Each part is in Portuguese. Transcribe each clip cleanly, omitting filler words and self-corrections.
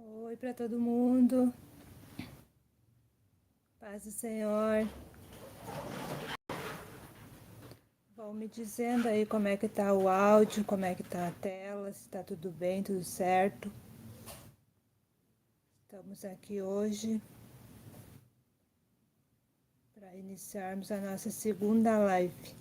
Oi para todo mundo, paz do Senhor. Vão me dizendo aí como é que tá o áudio, como é que tá a tela, se tá tudo bem, tudo certo. Estamos aqui hoje para iniciarmos a nossa segunda live.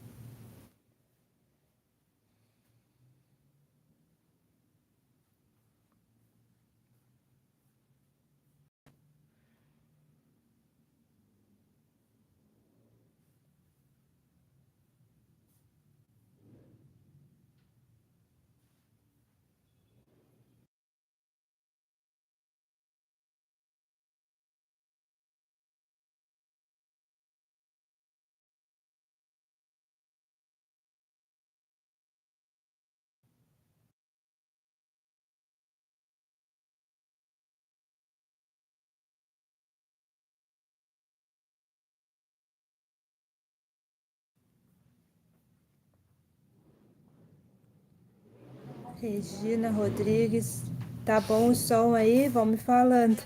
Regina Rodrigues, tá bom o som aí? Vão me falando.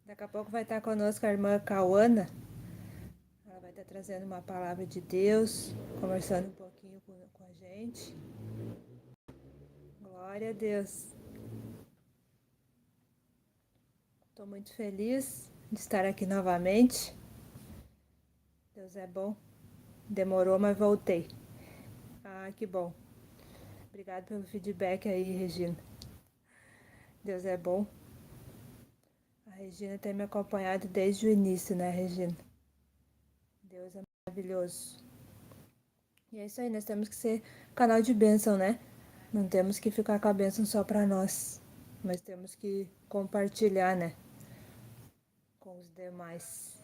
Daqui a pouco vai estar conosco a irmã Cauana. Ela vai estar trazendo uma palavra de Deus, conversando um pouquinho com a gente. Glória a Deus. Estou muito feliz de estar aqui novamente. Deus é bom. Demorou, mas voltei. Ah, que bom. Obrigado pelo feedback aí, Regina. Deus é bom. A Regina tem me acompanhado desde o início, né, Regina? Deus é maravilhoso. E é isso aí, nós temos que ser canal de bênção, né? Não temos que ficar com a bênção só para nós, mas temos que compartilhar, né? Com os demais.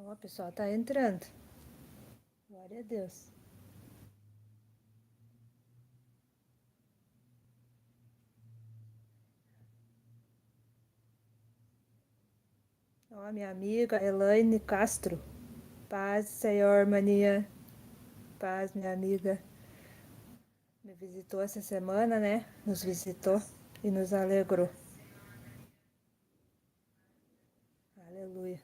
Ó, o pessoal tá entrando. Glória a Deus. Ó, minha amiga Elaine Castro. Paz, Senhor, mania. Paz, minha amiga. Me visitou essa semana, né? Nos visitou e nos alegrou. Aleluia.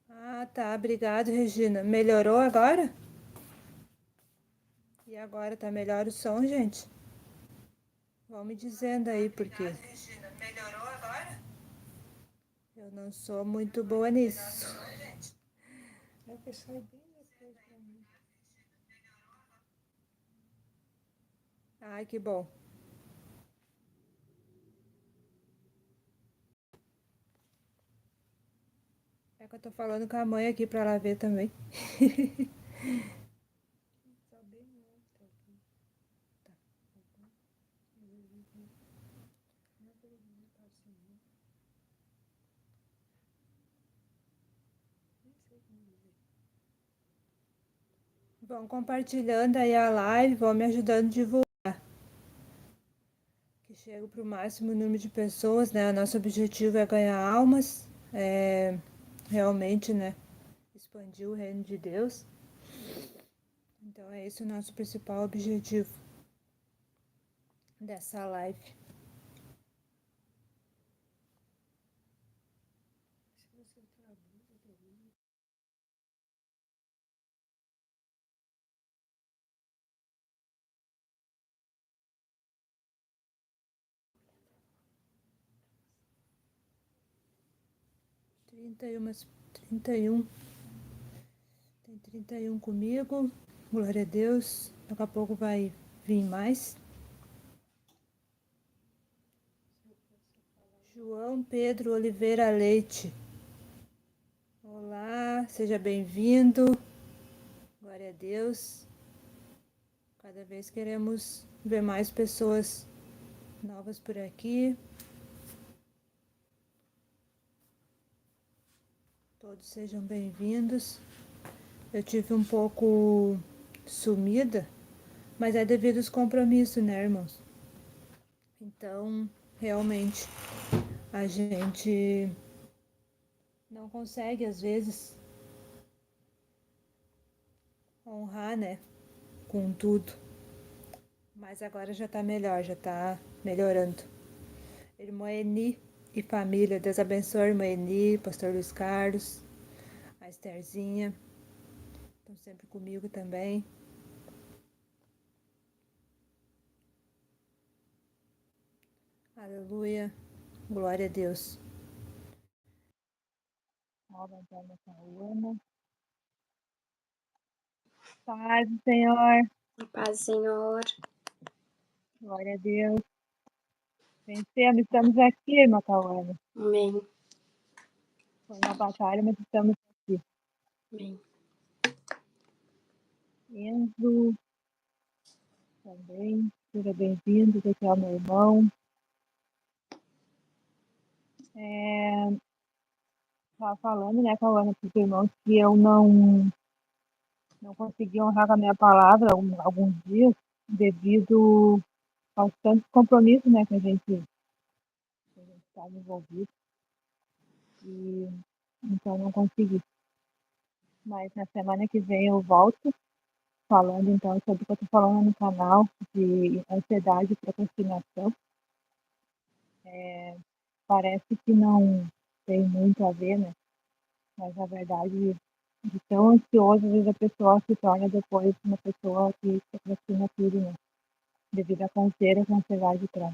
Ah, tá. Obrigado, Regina. Melhorou agora? E agora tá melhor o som, gente? Vão me dizendo aí, porque Regina, melhorou agora? Eu não sou muito boa nisso. Vai fechar bem depois pra mim. Ai, que bom. É que eu tô falando com a mãe aqui pra ela ver também. Só bem alto aqui. Tá. Vão compartilhando aí a live, vão me ajudando a divulgar. Que chego para o máximo número de pessoas, né? O nosso objetivo é ganhar almas, realmente, né? Expandir o reino de Deus. Então é esse o nosso principal objetivo dessa live. 31. Tem 31 comigo. Glória a Deus. Daqui a pouco vai vir mais. João Pedro Oliveira Leite. Olá, seja bem-vindo. Glória a Deus. Cada vez queremos ver mais pessoas novas por aqui. Todos sejam bem-vindos. Eu tive um pouco sumida, mas é devido aos compromissos, né, irmãos? Então, realmente, a gente não consegue, às vezes, honrar, né, com tudo. Mas agora já tá melhor, já tá melhorando. Irmã Eni e família, Deus abençoe a irmã Eni, pastor Luiz Carlos, a Estherzinha, estão sempre comigo também. Aleluia, glória a Deus. Paz, Senhor. Paz, Senhor. Glória a Deus. Vencemos, estamos aqui, irmã Cauana. Amém. Foi uma batalha, mas estamos aqui. Amém. Enzo também, seja bem-vindo, aqui é o meu irmão. Estava falando, né, Cauana, para os irmãos que eu não consegui honrar com a minha palavra alguns dias, devido aos tantos compromissos, né, que a gente estava envolvido. E então não consegui. Mas na semana que vem eu volto falando então sobre o que eu estou falando no canal de ansiedade e procrastinação. Parece que não tem muito a ver, né? Mas na verdade, de tão ansioso, às vezes a pessoa se torna depois uma pessoa que procrastina tudo, né? Devido à canseira que a ansiedade traz.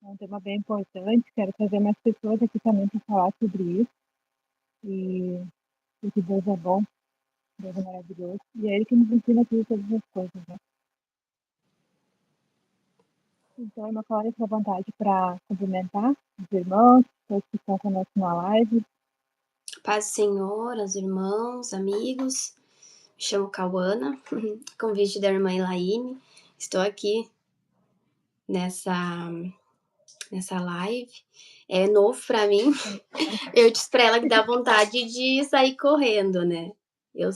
É um tema bem importante, quero trazer mais pessoas aqui também para falar sobre isso. E que Deus é bom, Deus é maravilhoso. E é Ele que nos ensina tudo todas as coisas, né? Então, irmã Clara, fica à vontade para cumprimentar os irmãos, todos que estão conosco na live. Paz, Senhor, aos irmãos, amigos. Me chamo Cauana, convite da irmã Elaine. Estou aqui nessa live. É novo para mim. Eu disse para ela que dá vontade de sair correndo, né? Eu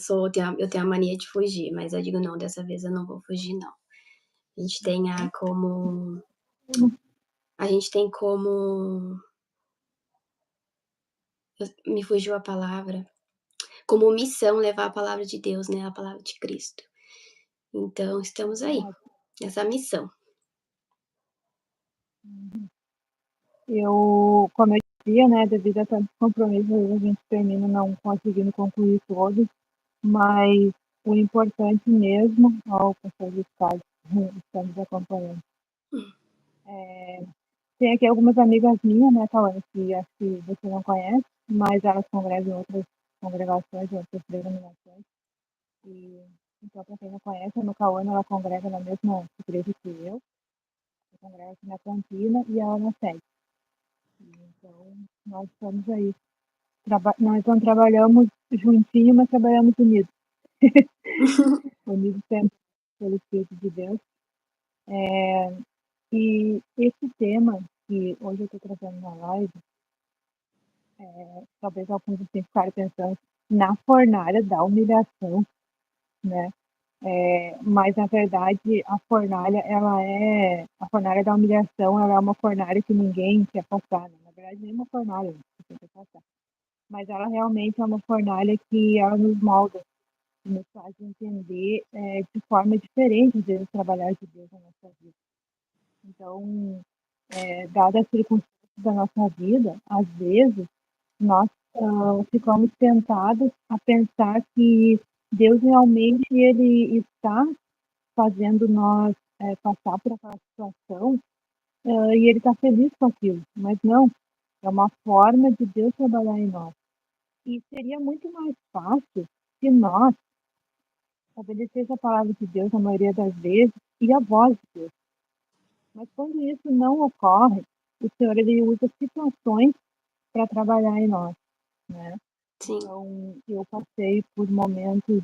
tenho a mania de fugir, mas eu digo, não, dessa vez eu não vou fugir, não. A gente tem como me fugiu a palavra, como missão levar a palavra de Deus, né, a palavra de Cristo. Então, estamos aí, nessa missão. Eu, como eu dizia, né, devido a tantos compromissos, a gente termina não conseguindo concluir todos, mas o importante mesmo, ó, o pastor Luiz Carlos, estamos acompanhando. Tem aqui algumas amigas minhas, né, Cauã, que acho que você não conhece, mas elas congregam em outras congregações, em outras denominações. E, então, para quem não conhece, a no Cauã, ela congrega na mesma igreja que eu congrega aqui na Campina e ela na sede. Então, nós estamos aí. Nós não trabalhamos juntinho, mas trabalhamos unidos. Unidos sempre pelo Espírito de Deus. E esse tema que hoje eu estou trazendo na live, talvez alguns assim ficarem pensando na fornalha da humilhação, né? Mas na verdade a fornalha a fornalha da humilhação, ela é uma fornalha que ninguém quer passar, né? Na verdade nem uma fornalha que quer passar, mas ela realmente é uma fornalha que ela nos molda, nos faz entender de forma diferente de trabalhar de Deus na nossa vida. Então, dadas as circunstâncias da nossa vida, às vezes nós ficamos tentados a pensar que Deus realmente ele está fazendo nós passar por aquela situação e ele está feliz com aquilo, mas não, é uma forma de Deus trabalhar em nós. E seria muito mais fácil se nós obedecêssemos a palavra de Deus na maioria das vezes e a voz de Deus. Mas quando isso não ocorre, o Senhor ele usa situações para trabalhar em nós, né? Sim, Então, eu passei por momentos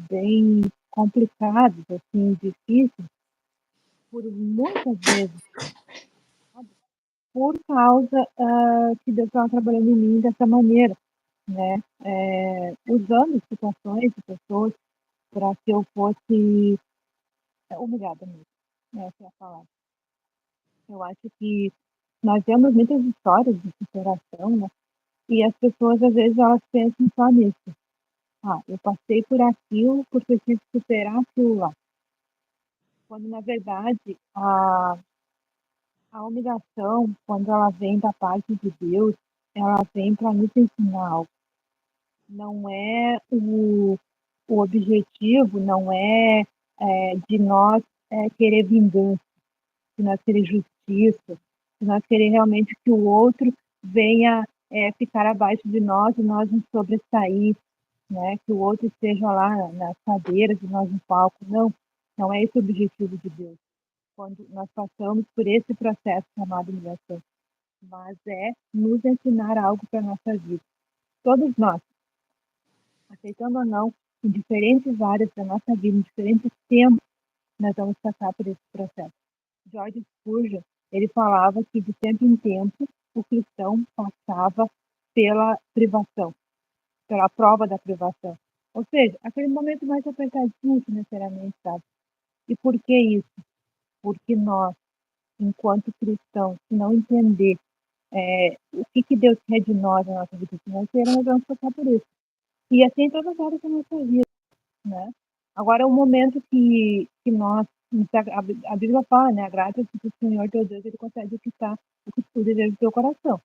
bem complicados, assim, difíceis, por muitas vezes, por causa que Deus estava trabalhando em mim dessa maneira, né? Usando situações e pessoas para que eu fosse humilhada mesmo. Essa é a palavra. Eu acho que nós temos muitas histórias de superação, né? E as pessoas, às vezes, elas pensam só nisso. Ah, eu passei por aquilo porque eu tive que superar aquilo lá. Quando, na verdade, a humilhação, quando ela vem da parte de Deus, ela vem para nos ensinar algo. Não é o objetivo, não de nós querer vingança, de nós querer justiça, de nós querer realmente que o outro venha ficar abaixo de nós e nós nos sobressair, né? Que o outro esteja lá nas cadeiras e nós no palco. Não, não é esse o objetivo de Deus. Quando nós passamos por esse processo chamado humilhação, mas é nos ensinar algo para a nossa vida. Todos nós, aceitando ou não, em diferentes áreas da nossa vida, em diferentes tempos, nós vamos passar por esse processo. George Spurgeon, ele falava que de tempo em tempo o cristão passava pela privação, pela prova da privação. Ou seja, aquele momento mais apertadinho financeiramente, sabe? E por que isso? Porque nós, enquanto cristãos, se não entender o que Deus quer de nós na nossa vida financeira, nós vamos passar por isso. E assim em todas as áreas da nossa vida, né? Agora é o momento que nós, a Bíblia fala, né? Agrada-se que o Senhor teu Deus, ele concede o que está, o desejo do teu coração.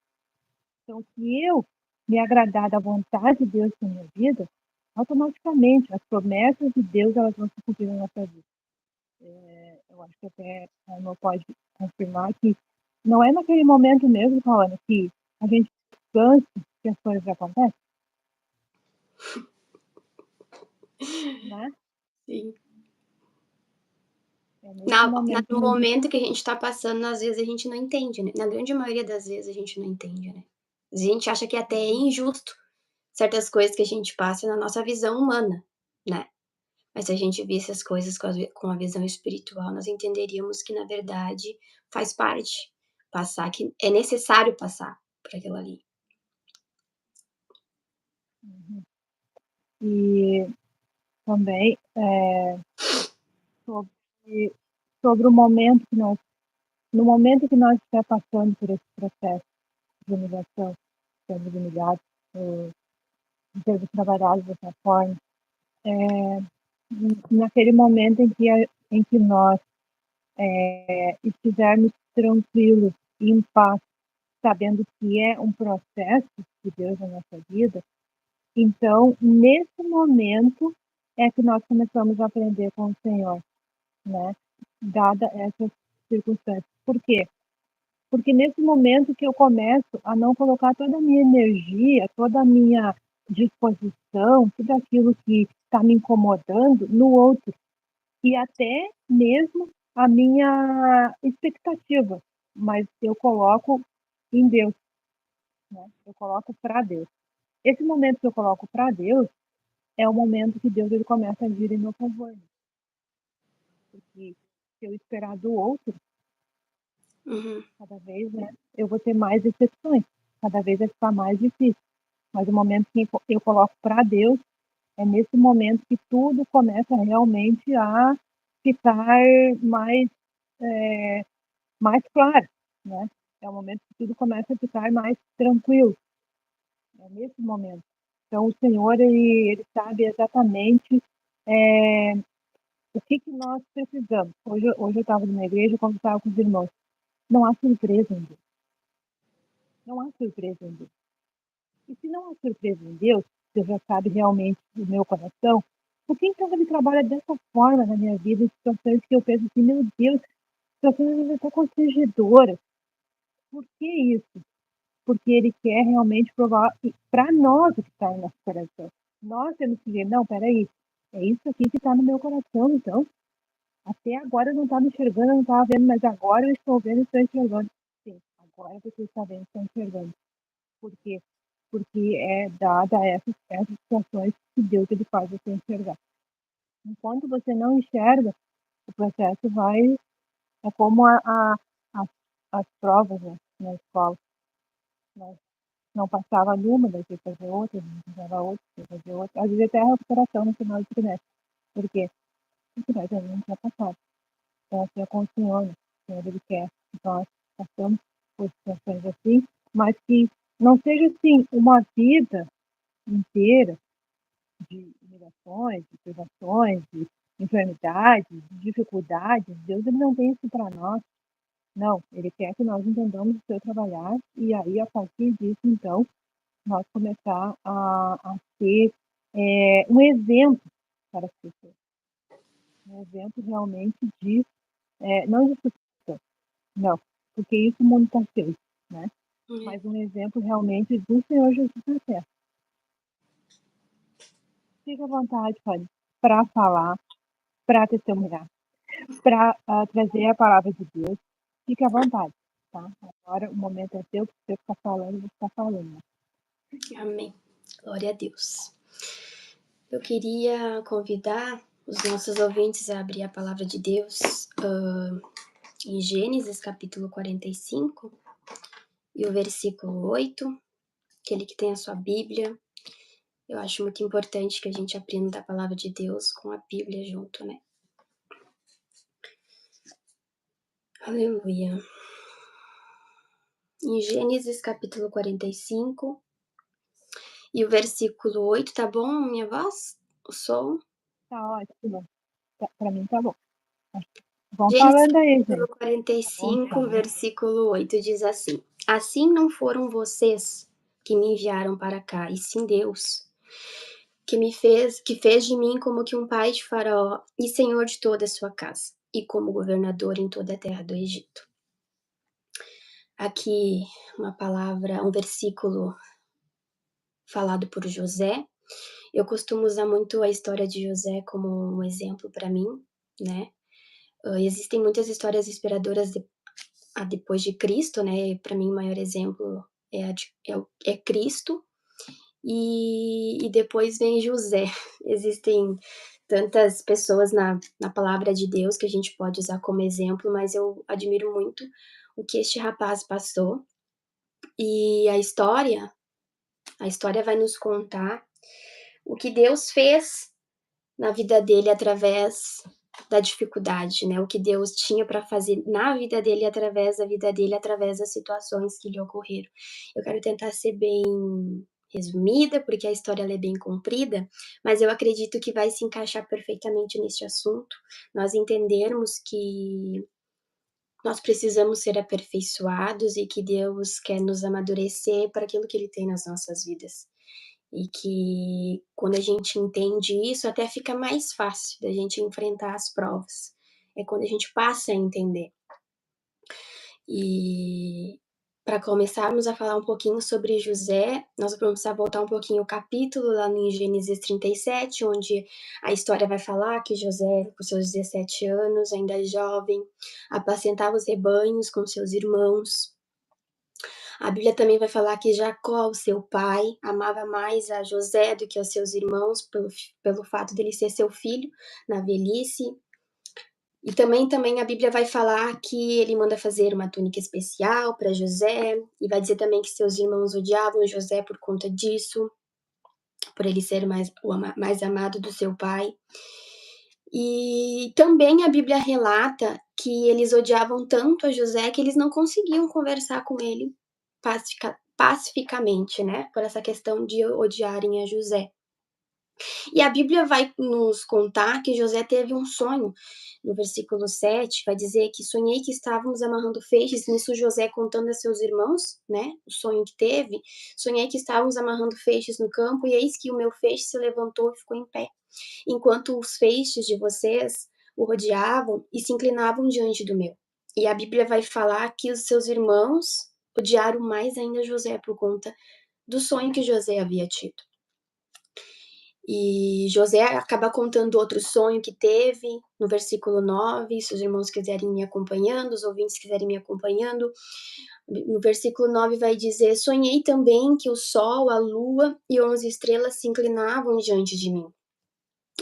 Então, se eu me agradar da vontade de Deus na minha vida, automaticamente as promessas de Deus, elas vão se cumprir na nossa vida. Eu acho que até a irmã pode confirmar que não é naquele momento mesmo, falando que a gente cansa que as coisas acontecem, né? sim. É nesse No momento mesmo. momento que a gente está passando, às vezes a gente não entende, né. Na grande maioria das vezes a gente não entende, né. A gente acha que até é Uhum, injusto certas coisas que a gente passa na nossa visão humana, né. Mas se a gente visse as coisas com a visão espiritual, nós entenderíamos que na verdade faz parte passar, que é necessário passar por aquilo ali. uhum. E também sobre, sobre o momento que nós, no momento que nós estamos passando por esse processo de humilhação, sendo humilhados, sendo trabalhados dessa forma, naquele momento em que nós estivermos tranquilos e em paz, sabendo que é um processo de Deus na nossa vida, então, nesse momento é que nós começamos a aprender com o Senhor, né? Dada essas circunstâncias. Por quê? Porque nesse momento que eu começo a não colocar toda a minha energia, toda a minha disposição, tudo aquilo que está me incomodando no outro, e até mesmo a minha expectativa, mas eu coloco em Deus, né? Eu coloco para Deus. Esse momento que eu coloco para Deus é o momento que Deus ele começa a agir em meu favor, né? Porque se eu esperar do outro, Uhum, cada vez, né, eu vou ter mais decepções, cada vez vai ficar mais difícil. Mas o momento que eu coloco para Deus, é nesse momento que tudo começa realmente a ficar mais mais claro, né? É o momento que tudo começa a ficar mais tranquilo, é nesse momento. Então, o Senhor, ele sabe exatamente é, o que nós precisamos. Hoje eu estava numa igreja e conversava com os irmãos. Não há surpresa em Deus. Não há surpresa em Deus. E se não há surpresa em Deus, Deus já sabe realmente o meu coração, por que então ele trabalha dessa forma na minha vida, em situações que eu penso assim, meu Deus, situações às vezes até constrangedoras. Por que isso? porque ele quer realmente provar para nós o que está no nosso coração. Nós temos que ver, não, peraí, é isso aqui que está no meu coração, então. Até agora eu não estava enxergando, eu não estava vendo, mas agora eu estou vendo e estou enxergando. Sim, agora você está vendo e está enxergando. Por quê? Porque é dada essas situações que Deus ele faz você enxergar. Enquanto você não enxerga, o processo vai. É como as provas, né, na escola. Nós não passava numa, daí você fazer outra, não passava outra, você fazer outra. Às vezes até a recuperação no final do trimestre. Por quê? Porque nós ainda não tinha passado. Então, assim é com o Senhor, né? O Senhor ele quer que nós passamos por situações assim, mas que não seja assim uma vida inteira de humilhações, de privações, de enfermidades, de dificuldades. Deus ele não tem isso para nós. Não, ele quer que nós entendamos o seu trabalhar e aí, a partir disso, então, nós começar a ser um exemplo para as pessoas. Um exemplo realmente de, não de sucesso, não, porque isso o mundo está cheio, né? Mas um exemplo realmente do Senhor Jesus na terra. Fica à vontade, Fanny, para falar, para testemunhar, para trazer a palavra de Deus. Fique à vontade, tá? Agora o momento é seu, que você ficar falando, você está falando. Amém. Glória a Deus. Eu queria convidar os nossos ouvintes a abrir a palavra de Deus em Gênesis capítulo 45 e o versículo 8. Aquele que tem a sua Bíblia. Eu acho muito importante que a gente aprenda a palavra de Deus com a Bíblia junto, né? Aleluia. Em Gênesis capítulo 45 e o versículo 8, tá bom minha voz? O som? Tá ótimo. Para mim tá bom. Vão Gênesis falando aí, capítulo gente. Tá bom, 45, tá. versículo 8 diz assim: Assim não foram vocês que me enviaram para cá, e sim Deus, que fez de mim como que um pai de Faraó e senhor de toda a sua casa, e como governador em toda a terra do Egito. Aqui uma palavra, um versículo falado por José. Eu costumo usar muito a história de José como um exemplo para mim, né? Existem muitas histórias inspiradoras depois de Cristo, né? Para mim, o maior exemplo é Cristo, e depois vem José. Existem tantas pessoas na palavra de Deus que a gente pode usar como exemplo, mas eu admiro muito o que este rapaz passou. E a história vai nos contar o que Deus fez na vida dele através da dificuldade, né? O que Deus tinha para fazer na vida dele, através da vida dele, através das situações que lhe ocorreram. Eu quero tentar ser bem resumida, porque a história ela é bem comprida, mas eu acredito que vai se encaixar perfeitamente neste assunto. Nós entendermos que nós precisamos ser aperfeiçoados e que Deus quer nos amadurecer para aquilo que Ele tem nas nossas vidas. E que quando a gente entende isso, até fica mais fácil da gente enfrentar as provas. É quando a gente passa a entender. E para começarmos a falar um pouquinho sobre José, nós vamos precisar voltar um pouquinho o capítulo lá em Gênesis 37, onde a história vai falar que José, com seus 17 anos, ainda jovem, apacentava os rebanhos com seus irmãos. A Bíblia também vai falar que Jacó, o seu pai, amava mais a José do que aos seus irmãos, pelo fato dele ser seu filho na velhice. E também a Bíblia vai falar que ele manda fazer uma túnica especial para José, e vai dizer também que seus irmãos odiavam José por conta disso, por ele ser o mais amado do seu pai. E também a Bíblia relata que eles odiavam tanto a José que eles não conseguiam conversar com ele pacificamente, né, por essa questão de odiarem a José. E a Bíblia vai nos contar que José teve um sonho. No versículo 7, vai dizer que sonhei que estávamos amarrando feixes, nisso José contando a seus irmãos, né, o sonho que teve, sonhei que estávamos amarrando feixes no campo, e eis que o meu feixe se levantou e ficou em pé, enquanto os feixes de vocês o rodeavam e se inclinavam diante do meu. E a Bíblia vai falar que os seus irmãos odiaram mais ainda José por conta do sonho que José havia tido. E José acaba contando outro sonho que teve, no versículo 9, se os irmãos quiserem me acompanhando, os ouvintes quiserem me acompanhando. No versículo 9 vai dizer: sonhei também que o sol, a lua e 11 estrelas se inclinavam diante de mim.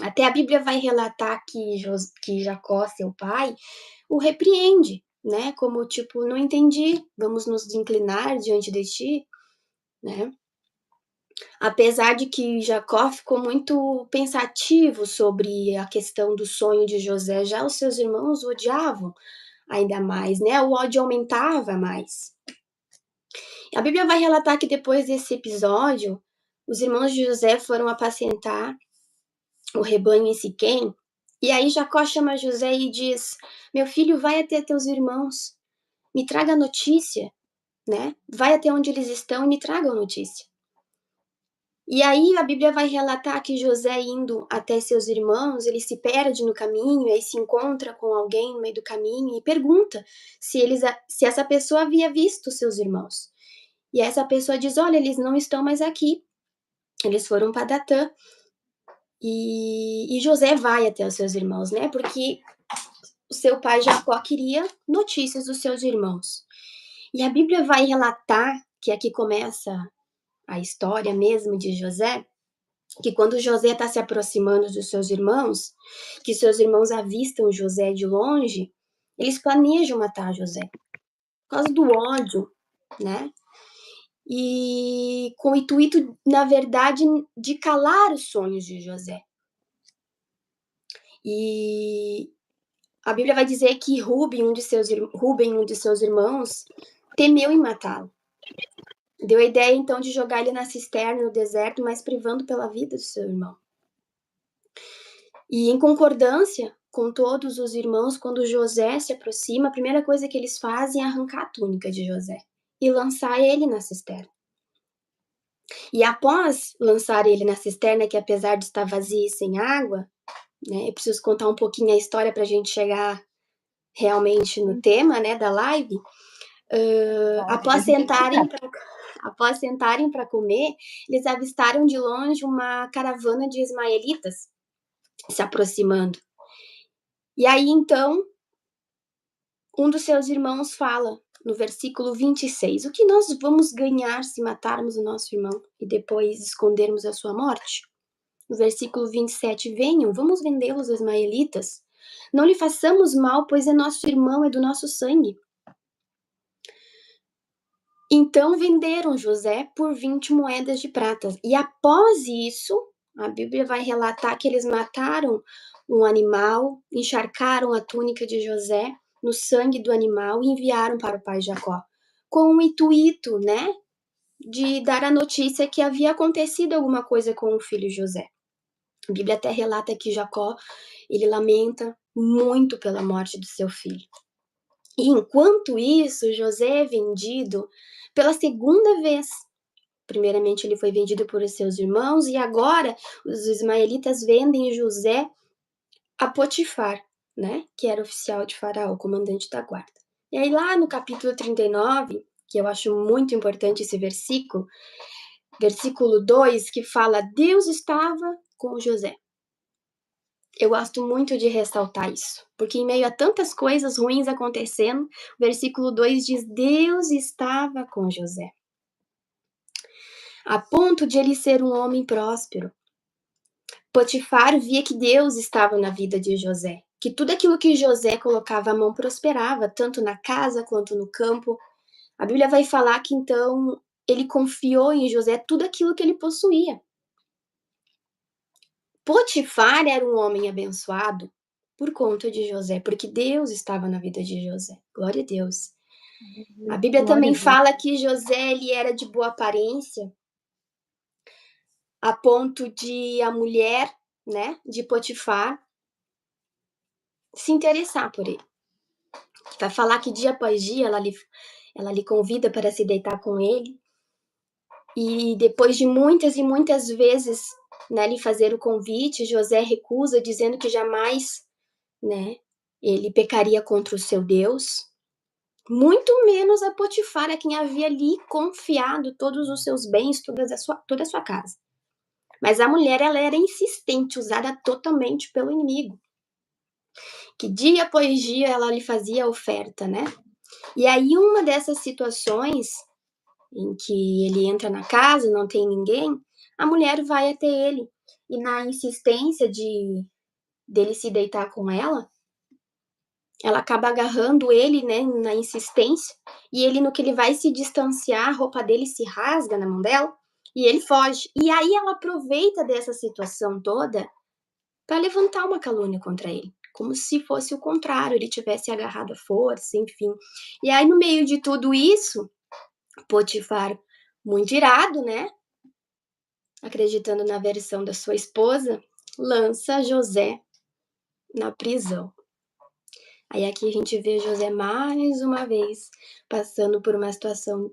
Até a Bíblia vai relatar que Jacó, seu pai, o repreende, né? Como tipo, não entendi, vamos nos inclinar diante de ti, né? Apesar de que Jacó ficou muito pensativo sobre a questão do sonho de José, já os seus irmãos o odiavam ainda mais, né? O ódio aumentava mais. A Bíblia vai relatar que depois desse episódio, os irmãos de José foram apacentar o rebanho em Siquém, e aí Jacó chama José e diz: meu filho, vai até teus irmãos, me traga notícia, né? Vai até onde eles estão e me traga a notícia. E aí a Bíblia vai relatar que José, indo até seus irmãos, ele se perde no caminho, aí se encontra com alguém no meio do caminho e pergunta se essa pessoa havia visto seus irmãos. E essa pessoa diz: olha, eles não estão mais aqui, eles foram para Datã. E José vai até os seus irmãos, né? Porque o seu pai Jacó queria notícias dos seus irmãos. E a Bíblia vai relatar, que aqui começa a história mesmo de José, que quando José está se aproximando dos seus irmãos, que seus irmãos avistam José de longe, eles planejam matar José, por causa do ódio, né? E com o intuito, na verdade, de calar os sonhos de José. E a Bíblia vai dizer que Rubem, um de seus irmãos, temeu em matá-lo. Deu a ideia, então, de jogar ele na cisterna no deserto, mas privando pela vida do seu irmão. E em concordância com todos os irmãos, quando José se aproxima, a primeira coisa que eles fazem é arrancar a túnica de José e lançar ele na cisterna. E após lançar ele na cisterna, que apesar de estar vazia e sem água, né, eu preciso contar um pouquinho a história para a gente chegar realmente no tema, né, da live. Após sentarem para comer, eles avistaram de longe uma caravana de ismaelitas se aproximando. E aí, então, um dos seus irmãos fala, no versículo 26, o que nós vamos ganhar se matarmos o nosso irmão e depois escondermos a sua morte? No versículo 27, venham, vamos vendê-los aos ismaelitas. Não lhe façamos mal, pois é nosso irmão, é do nosso sangue. Então venderam José por 20 moedas de prata. E após isso, a Bíblia vai relatar que eles mataram um animal, encharcaram a túnica de José no sangue do animal e enviaram para o pai Jacó, com o intuito, né, de dar a notícia que havia acontecido alguma coisa com o filho José. A Bíblia até relata que Jacó, ele lamenta muito pela morte do seu filho. E enquanto isso, José é vendido pela segunda vez. Primeiramente, ele foi vendido por seus irmãos, e agora os ismaelitas vendem José a Potifar, né? Que era oficial de Faraó, comandante da guarda. E aí, lá no capítulo 39, que eu acho muito importante esse versículo 2, que fala: Deus estava com José. Eu gosto muito de ressaltar isso, porque em meio a tantas coisas ruins acontecendo, o versículo 2 diz: Deus estava com José, a ponto de ele ser um homem próspero. Potifar via que Deus estava na vida de José, que tudo aquilo que José colocava a mão prosperava, tanto na casa quanto no campo. A Bíblia vai falar que então ele confiou em José tudo aquilo que ele possuía. Potifar era um homem abençoado por conta de José, porque Deus estava na vida de José. Glória a Deus. A Bíblia também fala que José ele era de boa aparência, a ponto de a mulher, né, de Potifar se interessar por ele. Vai falar que dia após dia ela lhe convida para se deitar com ele. E depois de muitas e muitas vezes, né, lhe fazer o convite, José recusa, dizendo que jamais, né, ele pecaria contra o seu Deus. muito menos a Potifar, a quem havia lhe confiado todos os seus bens, toda a sua casa. Mas a mulher, ela era insistente, usada totalmente pelo inimigo, que dia após dia ela lhe fazia oferta, né? E aí uma dessas situações em que ele entra na casa, não tem ninguém, a mulher vai até ele e na insistência dele se deitar com ela acaba agarrando ele, né, na insistência, e ele, no que ele vai se distanciar, a roupa dele se rasga na mão dela, e ele foge. E aí ela aproveita dessa situação toda para levantar uma calúnia contra ele, como se fosse o contrário, ele tivesse agarrado a força, enfim. E aí, no meio de tudo isso, Potifar, muito irado, né, acreditando na versão da sua esposa, lança José na prisão. Aí aqui a gente vê José mais uma vez passando por uma situação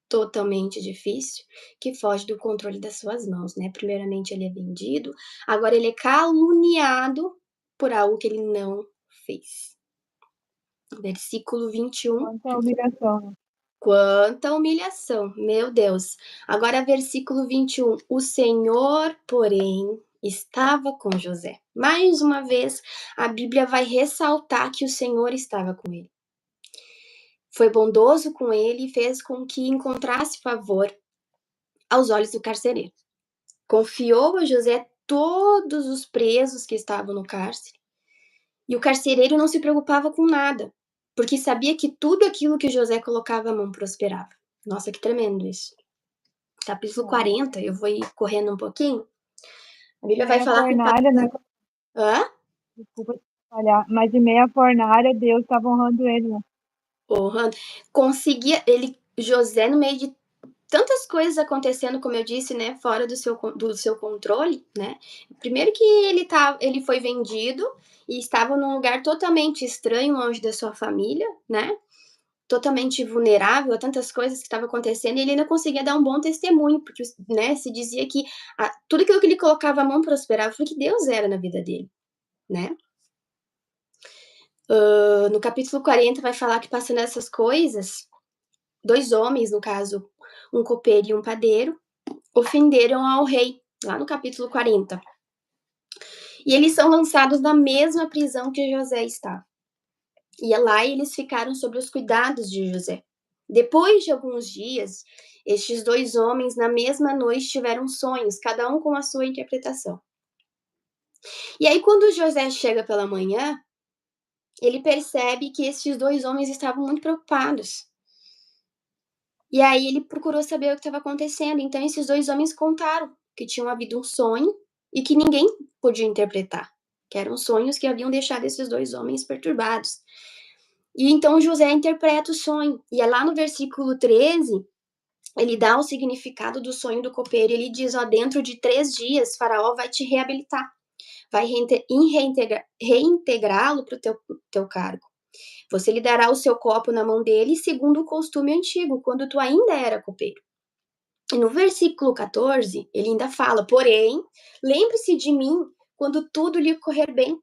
totalmente difícil, que foge do controle das suas mãos, né. Primeiramente ele é vendido, agora ele é caluniado por algo que ele não fez. Versículo 21. Quanta humilhação, né? Quanta humilhação, meu Deus. Agora versículo 21. O Senhor, porém, estava com José. Mais uma vez, a Bíblia vai ressaltar que o Senhor estava com ele. Foi bondoso com ele e fez com que encontrasse favor aos olhos do carcereiro. Confiou a José todos os presos que estavam no cárcere, e o carcereiro não se preocupava com nada, porque sabia que tudo aquilo que José colocava a mão prosperava. Nossa, que tremendo isso. Capítulo 40, eu vou ir correndo um pouquinho. A Bíblia vai Meia falar que fornalha, né? Hã? Desculpa te falhar, mas de meia fornalha Deus estava honrando ele, né? Honrando. Conseguia ele José, no meio de tantas coisas acontecendo, como eu disse, né, fora do seu controle, né. Primeiro que ele foi vendido e estava num lugar totalmente estranho, longe da sua família, né, totalmente vulnerável a tantas coisas que estavam acontecendo, e ele ainda conseguia dar um bom testemunho, porque, né, se dizia que tudo aquilo que ele colocava a mão prosperava, porque Deus era na vida dele, né. No capítulo 40 vai falar que passando essas coisas, 2 homens, no caso, um copeiro e um padeiro, ofenderam ao rei, lá no capítulo 40. E eles são lançados na mesma prisão que José estava. E lá eles ficaram sob os cuidados de José. Depois de alguns dias, estes 2 homens, na mesma noite, tiveram sonhos, cada um com a sua interpretação. E aí, quando José chega pela manhã, ele percebe que estes 2 homens estavam muito preocupados. E aí ele procurou saber o que estava acontecendo. Então esses 2 homens contaram que tinham havido um sonho e que ninguém podia interpretar, que eram sonhos que haviam deixado esses 2 homens perturbados. E então José interpreta o sonho, e é lá no versículo 13, ele dá o significado do sonho do copeiro, ele diz: "Ó, dentro de 3 dias Faraó vai te reabilitar, vai reintegrá-lo para o teu cargo. Você lhe dará o seu copo na mão dele, segundo o costume antigo, quando tu ainda era copeiro." E no versículo 14, ele ainda fala: "Porém, lembre-se de mim quando tudo lhe correr bem.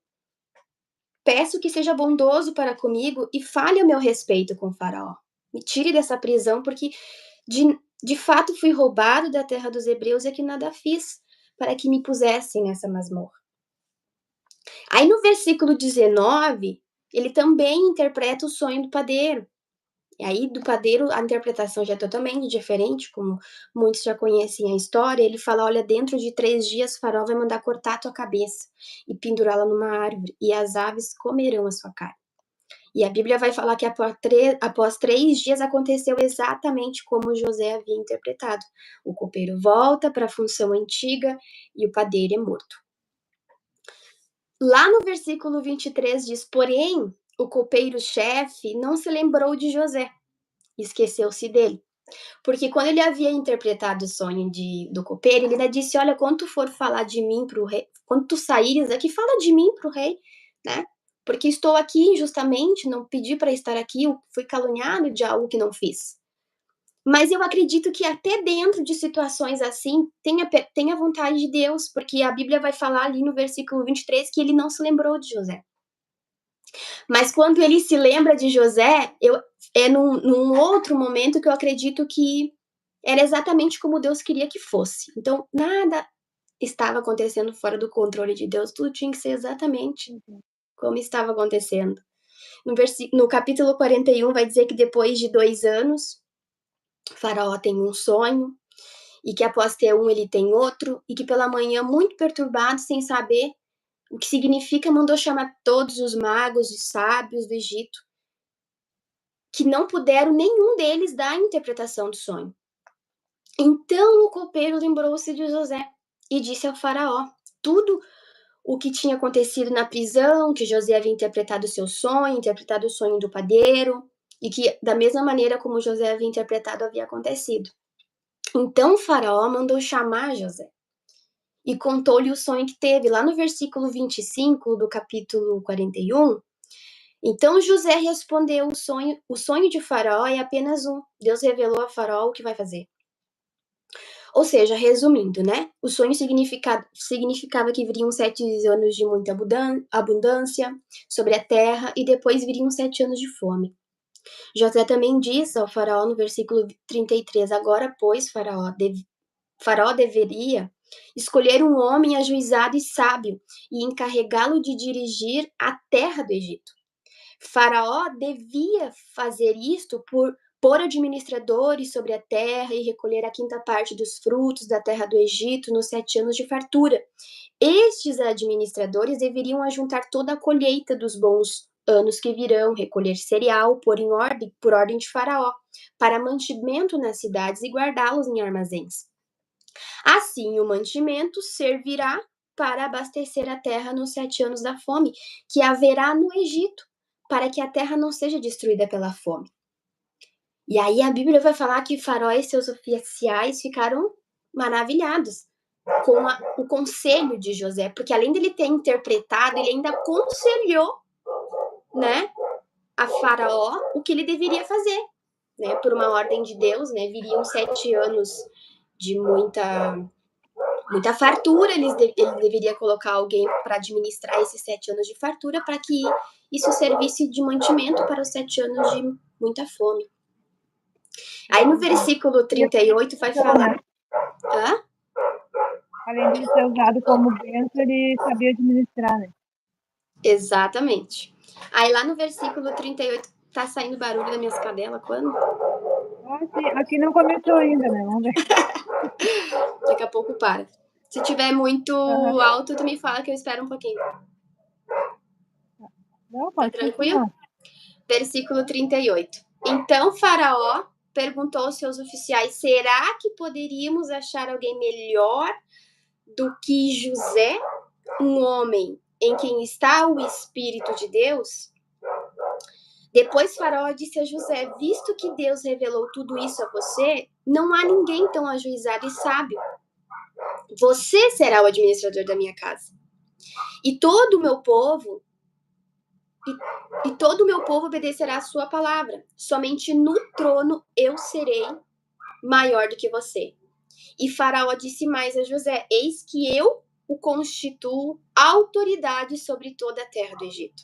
Peço que seja bondoso para comigo e fale a meu respeito com Faraó. Me tire dessa prisão, porque de fato fui roubado da terra dos hebreus e que nada fiz para que me pusessem nessa masmorra." Aí no versículo 19, ele também interpreta o sonho do padeiro. E aí, do padeiro, a interpretação já é totalmente diferente, como muitos já conhecem a história. Ele fala: "Olha, dentro de 3 dias, Faraó vai mandar cortar a tua cabeça e pendurá-la numa árvore, e as aves comerão a sua carne." E a Bíblia vai falar que após 3 dias aconteceu exatamente como José havia interpretado. O copeiro volta para a função antiga e o padeiro é morto. Lá no versículo 23 diz: "Porém, o copeiro-chefe não se lembrou de José, esqueceu-se dele." Porque quando ele havia interpretado o sonho do copeiro, ele ainda disse: "Olha, quando tu for falar de mim para o rei, quando tu saíres daqui, fala de mim para o rei, né? Porque estou aqui injustamente, não pedi para estar aqui, eu fui caluniado de algo que não fiz." Mas eu acredito que até dentro de situações assim, tenha vontade de Deus, porque a Bíblia vai falar ali no versículo 23 que ele não se lembrou de José. Mas quando ele se lembra de José, é num outro momento que eu acredito que era exatamente como Deus queria que fosse. Então, nada estava acontecendo fora do controle de Deus, tudo tinha que ser exatamente como estava acontecendo. No capítulo 41 vai dizer que depois de 2 anos, Faraó tem um sonho, e que após ter um ele tem outro, e que pela manhã, muito perturbado, sem saber o que significa, mandou chamar todos os magos e sábios do Egito, que não puderam nenhum deles dar a interpretação do sonho. Então o copeiro lembrou-se de José e disse ao faraó tudo o que tinha acontecido na prisão, que José havia interpretado o seu sonho, interpretado o sonho do padeiro, e que da mesma maneira como José havia interpretado havia acontecido. Então o faraó mandou chamar José e contou-lhe o sonho que teve. Lá no versículo 25 do capítulo 41, então José respondeu: o sonho de Faraó é apenas um. Deus revelou a Faraó o que vai fazer. Ou seja, resumindo, né? O sonho significava que viriam 7 anos de muita abundância sobre a terra e depois viriam 7 anos de fome. José também disse ao faraó no versículo 33, agora, pois, Faraó deveria escolher um homem ajuizado e sábio e encarregá-lo de dirigir a terra do Egito. Faraó devia fazer isto por administradores sobre a terra e recolher a quinta parte dos frutos da terra do Egito nos 7 anos de fartura. Estes administradores deveriam ajuntar toda a colheita dos bons anos que virão, recolher cereal, pôr em ordem, por ordem de Faraó, para mantimento nas cidades e guardá-los em armazéns. Assim, o mantimento servirá para abastecer a terra nos 7 anos da fome, que haverá no Egito, para que a terra não seja destruída pela fome. E aí a Bíblia vai falar que Faraó e seus oficiais ficaram maravilhados com o conselho de José, porque além dele ter interpretado, ele ainda aconselhou, né, a Faraó o que ele deveria fazer, né, por uma ordem de Deus, né, viriam 7 anos de muita fartura, ele deveria colocar alguém para administrar esses 7 anos de fartura, para que isso servisse de mantimento para os 7 anos de muita fome. Aí no versículo 38 vai falar... Hã? Além de ser usado como bênção, ele sabia administrar, né? Exatamente. Aí lá no versículo 38, tá saindo barulho das minhas cadelas, quando? Aqui não começou ainda, né? Vamos ver. Daqui a pouco para. Se tiver muito alto, tu me fala que eu espero um pouquinho. Não, Tá tranquilo? Versículo 38. Então Faraó perguntou aos seus oficiais: será que poderíamos achar alguém melhor do que José, um homem em quem está o Espírito de Deus? Depois Faraó disse a José: visto que Deus revelou tudo isso a você, não há ninguém tão ajuizado e sábio. Você será o administrador da minha casa. E todo o meu povo obedecerá a sua palavra. Somente no trono eu serei maior do que você. E Faraó disse mais a José: eis que eu o constituo autoridade sobre toda a terra do Egito.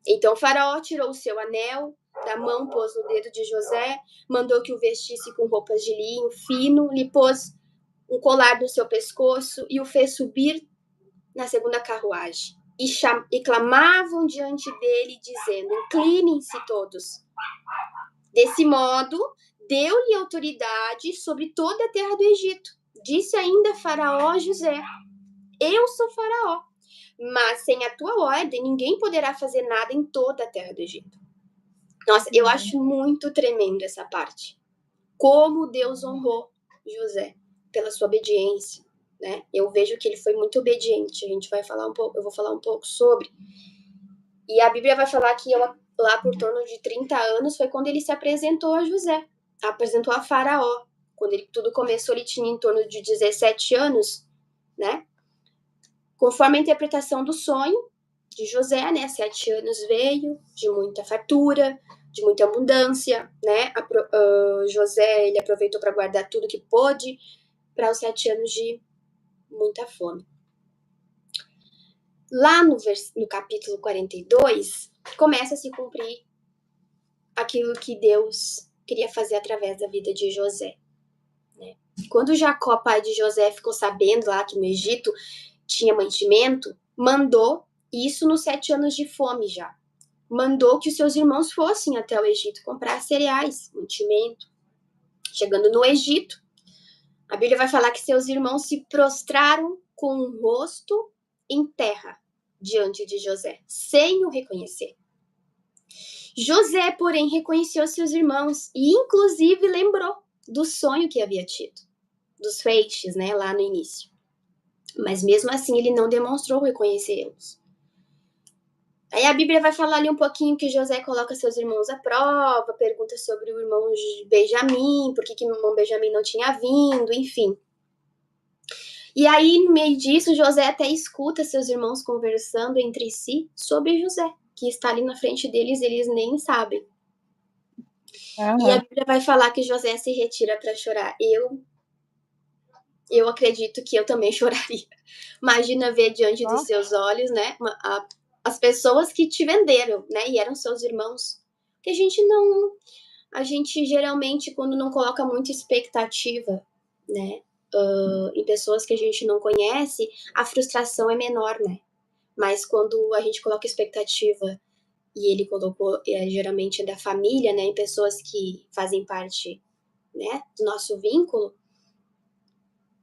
Então Faraó tirou o seu anel da mão, pôs no dedo de José, mandou que o vestisse com roupas de linho fino, lhe pôs um colar no seu pescoço e o fez subir na segunda carruagem. E clamavam diante dele, dizendo: inclinem-se todos. Desse modo, deu-lhe autoridade sobre toda a terra do Egito. Disse ainda Faraó a José: eu sou Faraó, mas sem a tua ordem ninguém poderá fazer nada em toda a terra do Egito. Nossa, eu acho muito tremendo essa parte. Como Deus honrou José pela sua obediência, né? Eu vejo que ele foi muito obediente. A gente vai falar um pouco, eu vou falar um pouco sobre. E a Bíblia vai falar que lá por torno de 30 anos foi quando ele se apresentou a José, apresentou a Faraó. Quando tudo começou, ele tinha em torno de 17 anos, né? Conforme a interpretação do sonho de José, né? 7 anos veio de muita fartura, de muita abundância, né? José, ele aproveitou para guardar tudo que pôde para os 7 anos de muita fome. Lá no capítulo 42, começa a se cumprir aquilo que Deus queria fazer através da vida de José, né? Quando Jacó, pai de José, ficou sabendo lá que no Egito tinha mantimento, mandou, isso nos 7 anos de fome já, mandou que os seus irmãos fossem até o Egito comprar cereais, mantimento. Chegando no Egito, a Bíblia vai falar que seus irmãos se prostraram com o rosto em terra diante de José, sem o reconhecer. José, porém, reconheceu seus irmãos e, inclusive, lembrou do sonho que havia tido, dos feixes, né, lá no início. Mas mesmo assim, ele não demonstrou reconhecê-los. Aí a Bíblia vai falar ali um pouquinho que José coloca seus irmãos à prova, pergunta sobre o irmão Benjamim, por que o irmão Benjamim não tinha vindo, enfim. E aí, no meio disso, José até escuta seus irmãos conversando entre si sobre José, que está ali na frente deles, eles nem sabem. E a Bíblia vai falar que José se retira para chorar. Eu acredito que eu também choraria. Imagina ver diante dos seus olhos, né, as pessoas que te venderam, né, e eram seus irmãos. Que a gente geralmente, quando não coloca muita expectativa, né, em pessoas que a gente não conhece, a frustração é menor, né? Mas quando a gente coloca expectativa, e ele colocou geralmente da família, né, em pessoas que fazem parte, né, do nosso vínculo,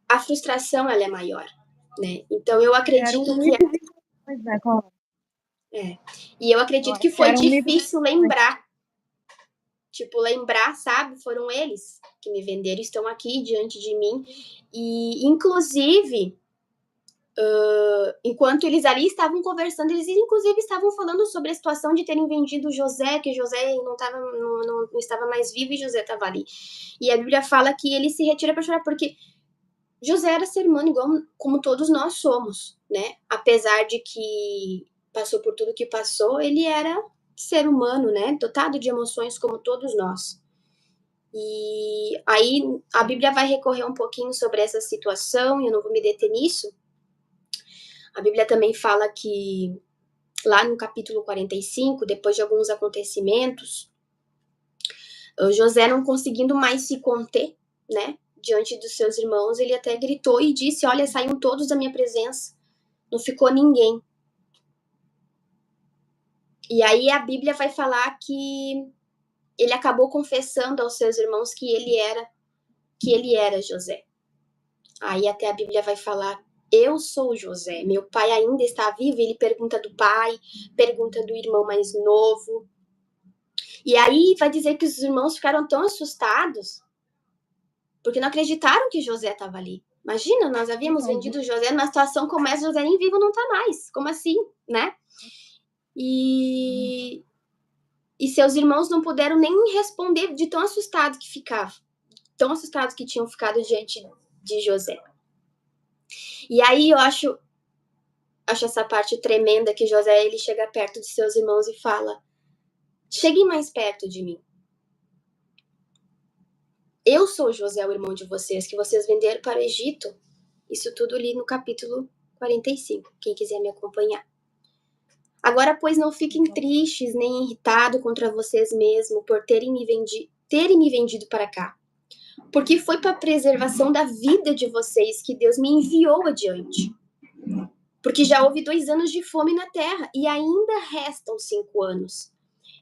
a frustração ela é maior, né? Então eu acredito e eu acredito que foi difícil lembrar. Tipo, lembrar, sabe? Foram eles que me venderam, estão aqui diante de mim. E, inclusive, enquanto eles ali estavam conversando, eles inclusive estavam falando sobre a situação de terem vendido José, que José não estava mais vivo e José estava ali. E a Bíblia fala que ele se retira para chorar, porque José era ser humano igual como todos nós somos, né? Apesar de que passou por tudo que passou, ele era ser humano, né? Dotado de emoções como todos nós. E aí a Bíblia vai recorrer um pouquinho sobre essa situação, e eu não vou me deter nisso. A Bíblia também fala que lá no capítulo 45, depois de alguns acontecimentos, José não conseguindo mais se conter, né, diante dos seus irmãos, ele até gritou e disse: olha, saiam todos da minha presença, não ficou ninguém. E aí a Bíblia vai falar que ele acabou confessando aos seus irmãos que ele era José. Aí até a Bíblia vai falar: eu sou José, meu pai ainda está vivo. Ele pergunta do pai, pergunta do irmão mais novo. E aí vai dizer que os irmãos ficaram tão assustados porque não acreditaram que José estava ali. Imagina, nós havíamos vendido José numa situação como essa, José nem vivo não está mais. Como assim, né? E seus irmãos não puderam nem responder de tão assustados que ficavam. Tão assustados que tinham ficado diante de José. E aí eu acho essa parte tremenda que José, ele chega perto de seus irmãos e fala: cheguem mais perto de mim. Eu sou José, o irmão de vocês, que vocês venderam para o Egito. Isso tudo ali no capítulo 45, quem quiser me acompanhar. Agora, pois, não fiquem tristes nem irritados contra vocês mesmos por terem me vendido para cá. Porque foi para a preservação da vida de vocês que Deus me enviou adiante. Porque já houve 2 anos de fome na terra e ainda restam 5 anos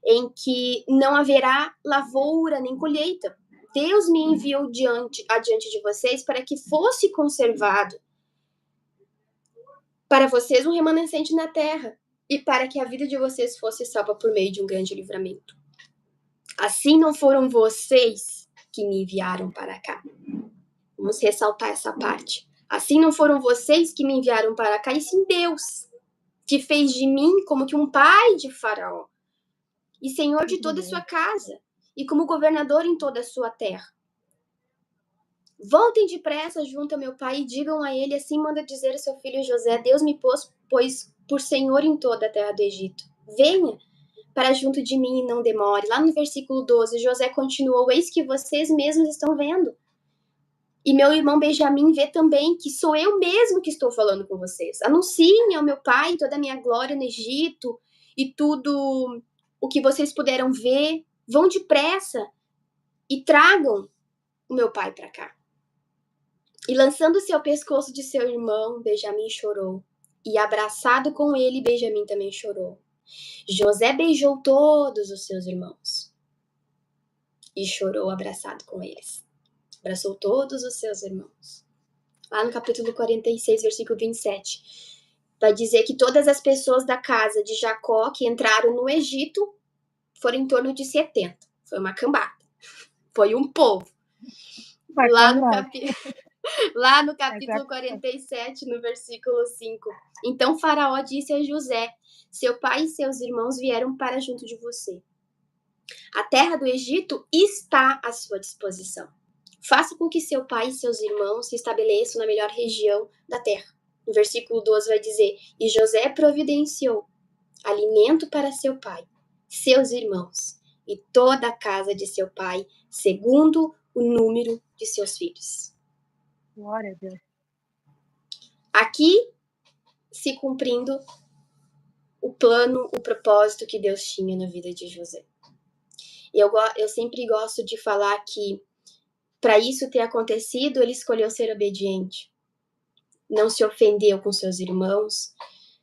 em que não haverá lavoura nem colheita. Deus me enviou adiante de vocês para que fosse conservado para vocês um remanescente na terra e para que a vida de vocês fosse salva por meio de um grande livramento. Assim não foram vocês que me enviaram para cá. Vamos ressaltar essa parte. Assim não foram vocês que me enviaram para cá, e sim Deus, que fez de mim como que um pai de Faraó e senhor de toda a sua casa, e como governador em toda a sua terra. Voltem depressa junto a meu pai e digam a ele: assim manda dizer ao seu filho José: Deus me pôs por senhor em toda a terra do Egito. Venha para junto de mim e não demore. Lá no versículo 12, José continuou: eis que vocês mesmos estão vendo. E meu irmão Benjamim vê também que sou eu mesmo que estou falando com vocês. Anunciem ao meu pai toda a minha glória no Egito e tudo o que vocês puderam ver vão depressa e tragam o meu pai para cá. E lançando-se ao pescoço de seu irmão, Benjamim chorou. E abraçado com ele, Benjamim também chorou. José beijou todos os seus irmãos e chorou abraçado com eles. Abraçou todos os seus irmãos. Lá no capítulo 46, versículo 27, vai dizer que todas as pessoas da casa de Jacó que entraram no Egito foram em torno de 70. Foi uma cambada. Foi um povo. Lá no capítulo 47, no versículo 5. Então Faraó disse a José: seu pai e seus irmãos vieram para junto de você. A terra do Egito está à sua disposição. Faça com que seu pai e seus irmãos se estabeleçam na melhor região da terra. No versículo 12 vai dizer: e José providenciou alimento para seu pai, seus irmãos e toda a casa de seu pai, segundo o número de seus filhos. Glória a Deus. Aqui se cumprindo o plano, o propósito que Deus tinha na vida de José. Eu sempre gosto de falar que para isso ter acontecido, ele escolheu ser obediente. Não se ofendeu com seus irmãos,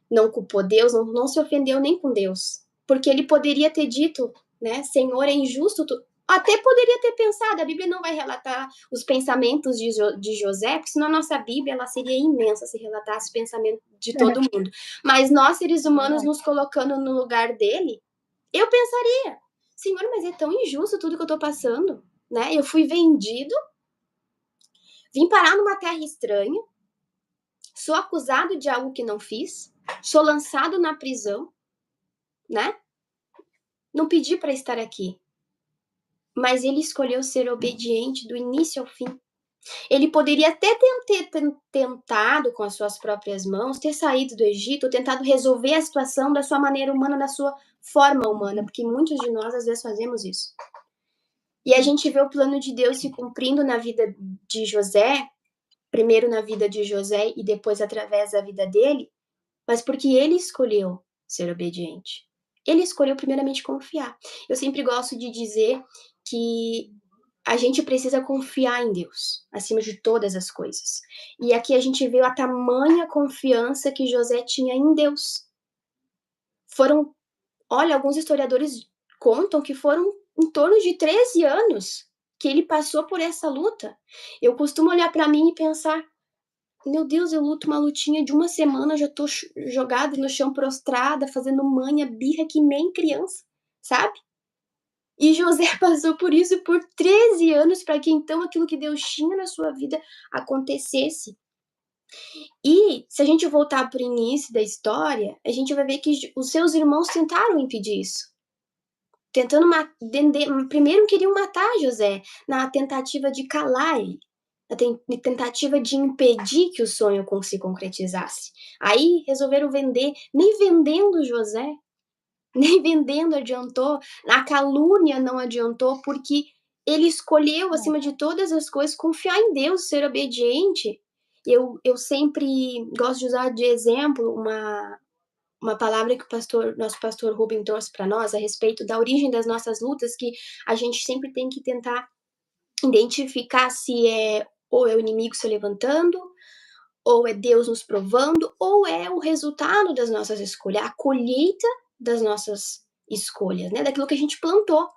não culpou Deus, não se ofendeu nem com Deus. Porque ele poderia ter dito, né, Senhor, é injusto. Até poderia ter pensado, a Bíblia não vai relatar os pensamentos de José, porque senão a nossa Bíblia ela seria imensa se relatasse o pensamento de todo mundo. Mas nós, seres humanos, nos colocando no lugar dele, eu pensaria, Senhor, mas é tão injusto tudo que eu estou passando, né? Eu fui vendido, vim parar numa terra estranha, sou acusado de algo que não fiz, sou lançado na prisão, né? Não pedi para estar aqui. Mas ele escolheu ser obediente do início ao fim. Ele poderia até ter tentado com as suas próprias mãos, ter saído do Egito, tentado resolver a situação da sua maneira humana, da sua forma humana, porque muitos de nós às vezes fazemos isso. E a gente vê o plano de Deus se cumprindo na vida de José, primeiro na vida de José e depois através da vida dele, mas porque ele escolheu ser obediente. Ele escolheu primeiramente confiar. Eu sempre gosto de dizer que a gente precisa confiar em Deus, acima de todas as coisas. E aqui a gente vê a tamanha confiança que José tinha em Deus. Alguns historiadores contam que foram em torno de 13 anos que ele passou por essa luta. Eu costumo olhar para mim e pensar, meu Deus, eu luto uma lutinha de uma semana, já tô jogada no chão prostrada, fazendo manha, birra que nem criança, sabe? E José passou por isso por 13 anos para que então aquilo que Deus tinha na sua vida acontecesse. E se a gente voltar para o início da história, a gente vai ver que os seus irmãos tentaram impedir isso. Primeiro queriam matar José, na tentativa de calar ele, na tentativa de impedir que o sonho se concretizasse. Aí resolveram vender, nem vendendo José, nem vendendo adiantou, a calúnia não adiantou, porque ele escolheu, acima de todas as coisas, confiar em Deus, ser obediente. Eu sempre gosto de usar de exemplo uma palavra que nosso pastor Rubem trouxe para nós a respeito da origem das nossas lutas, que a gente sempre tem que tentar identificar se ou é o inimigo se levantando, ou é Deus nos provando, ou é o resultado das nossas escolhas, a colheita das nossas escolhas, né? Daquilo que a gente plantou.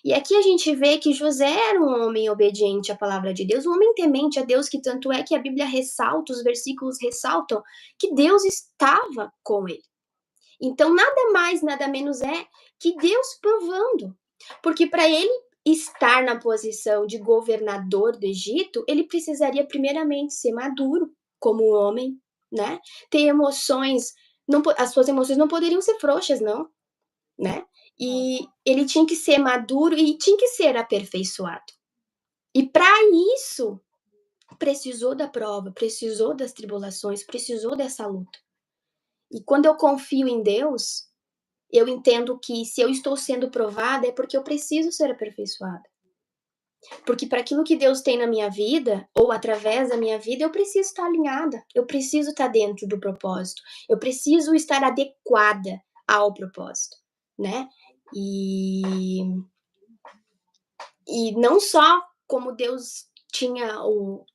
E aqui a gente vê que José era um homem obediente à palavra de Deus, um homem temente a Deus, que tanto é que a Bíblia ressalta, os versículos ressaltam que Deus estava com ele. Então, nada mais, nada menos é que Deus provando. Porque para ele estar na posição de governador do Egito, ele precisaria primeiramente ser maduro como homem, né? Ter emoções, as suas emoções não poderiam ser frouxas, não, né? E ele tinha que ser maduro e tinha que ser aperfeiçoado. E para isso, precisou da prova, precisou das tribulações, precisou dessa luta. E quando eu confio em Deus, eu entendo que se eu estou sendo provada é porque eu preciso ser aperfeiçoada. Porque para aquilo que Deus tem na minha vida, ou através da minha vida, eu preciso estar alinhada, eu preciso estar dentro do propósito, eu preciso estar adequada ao propósito, né? E E não só como Deus tinha o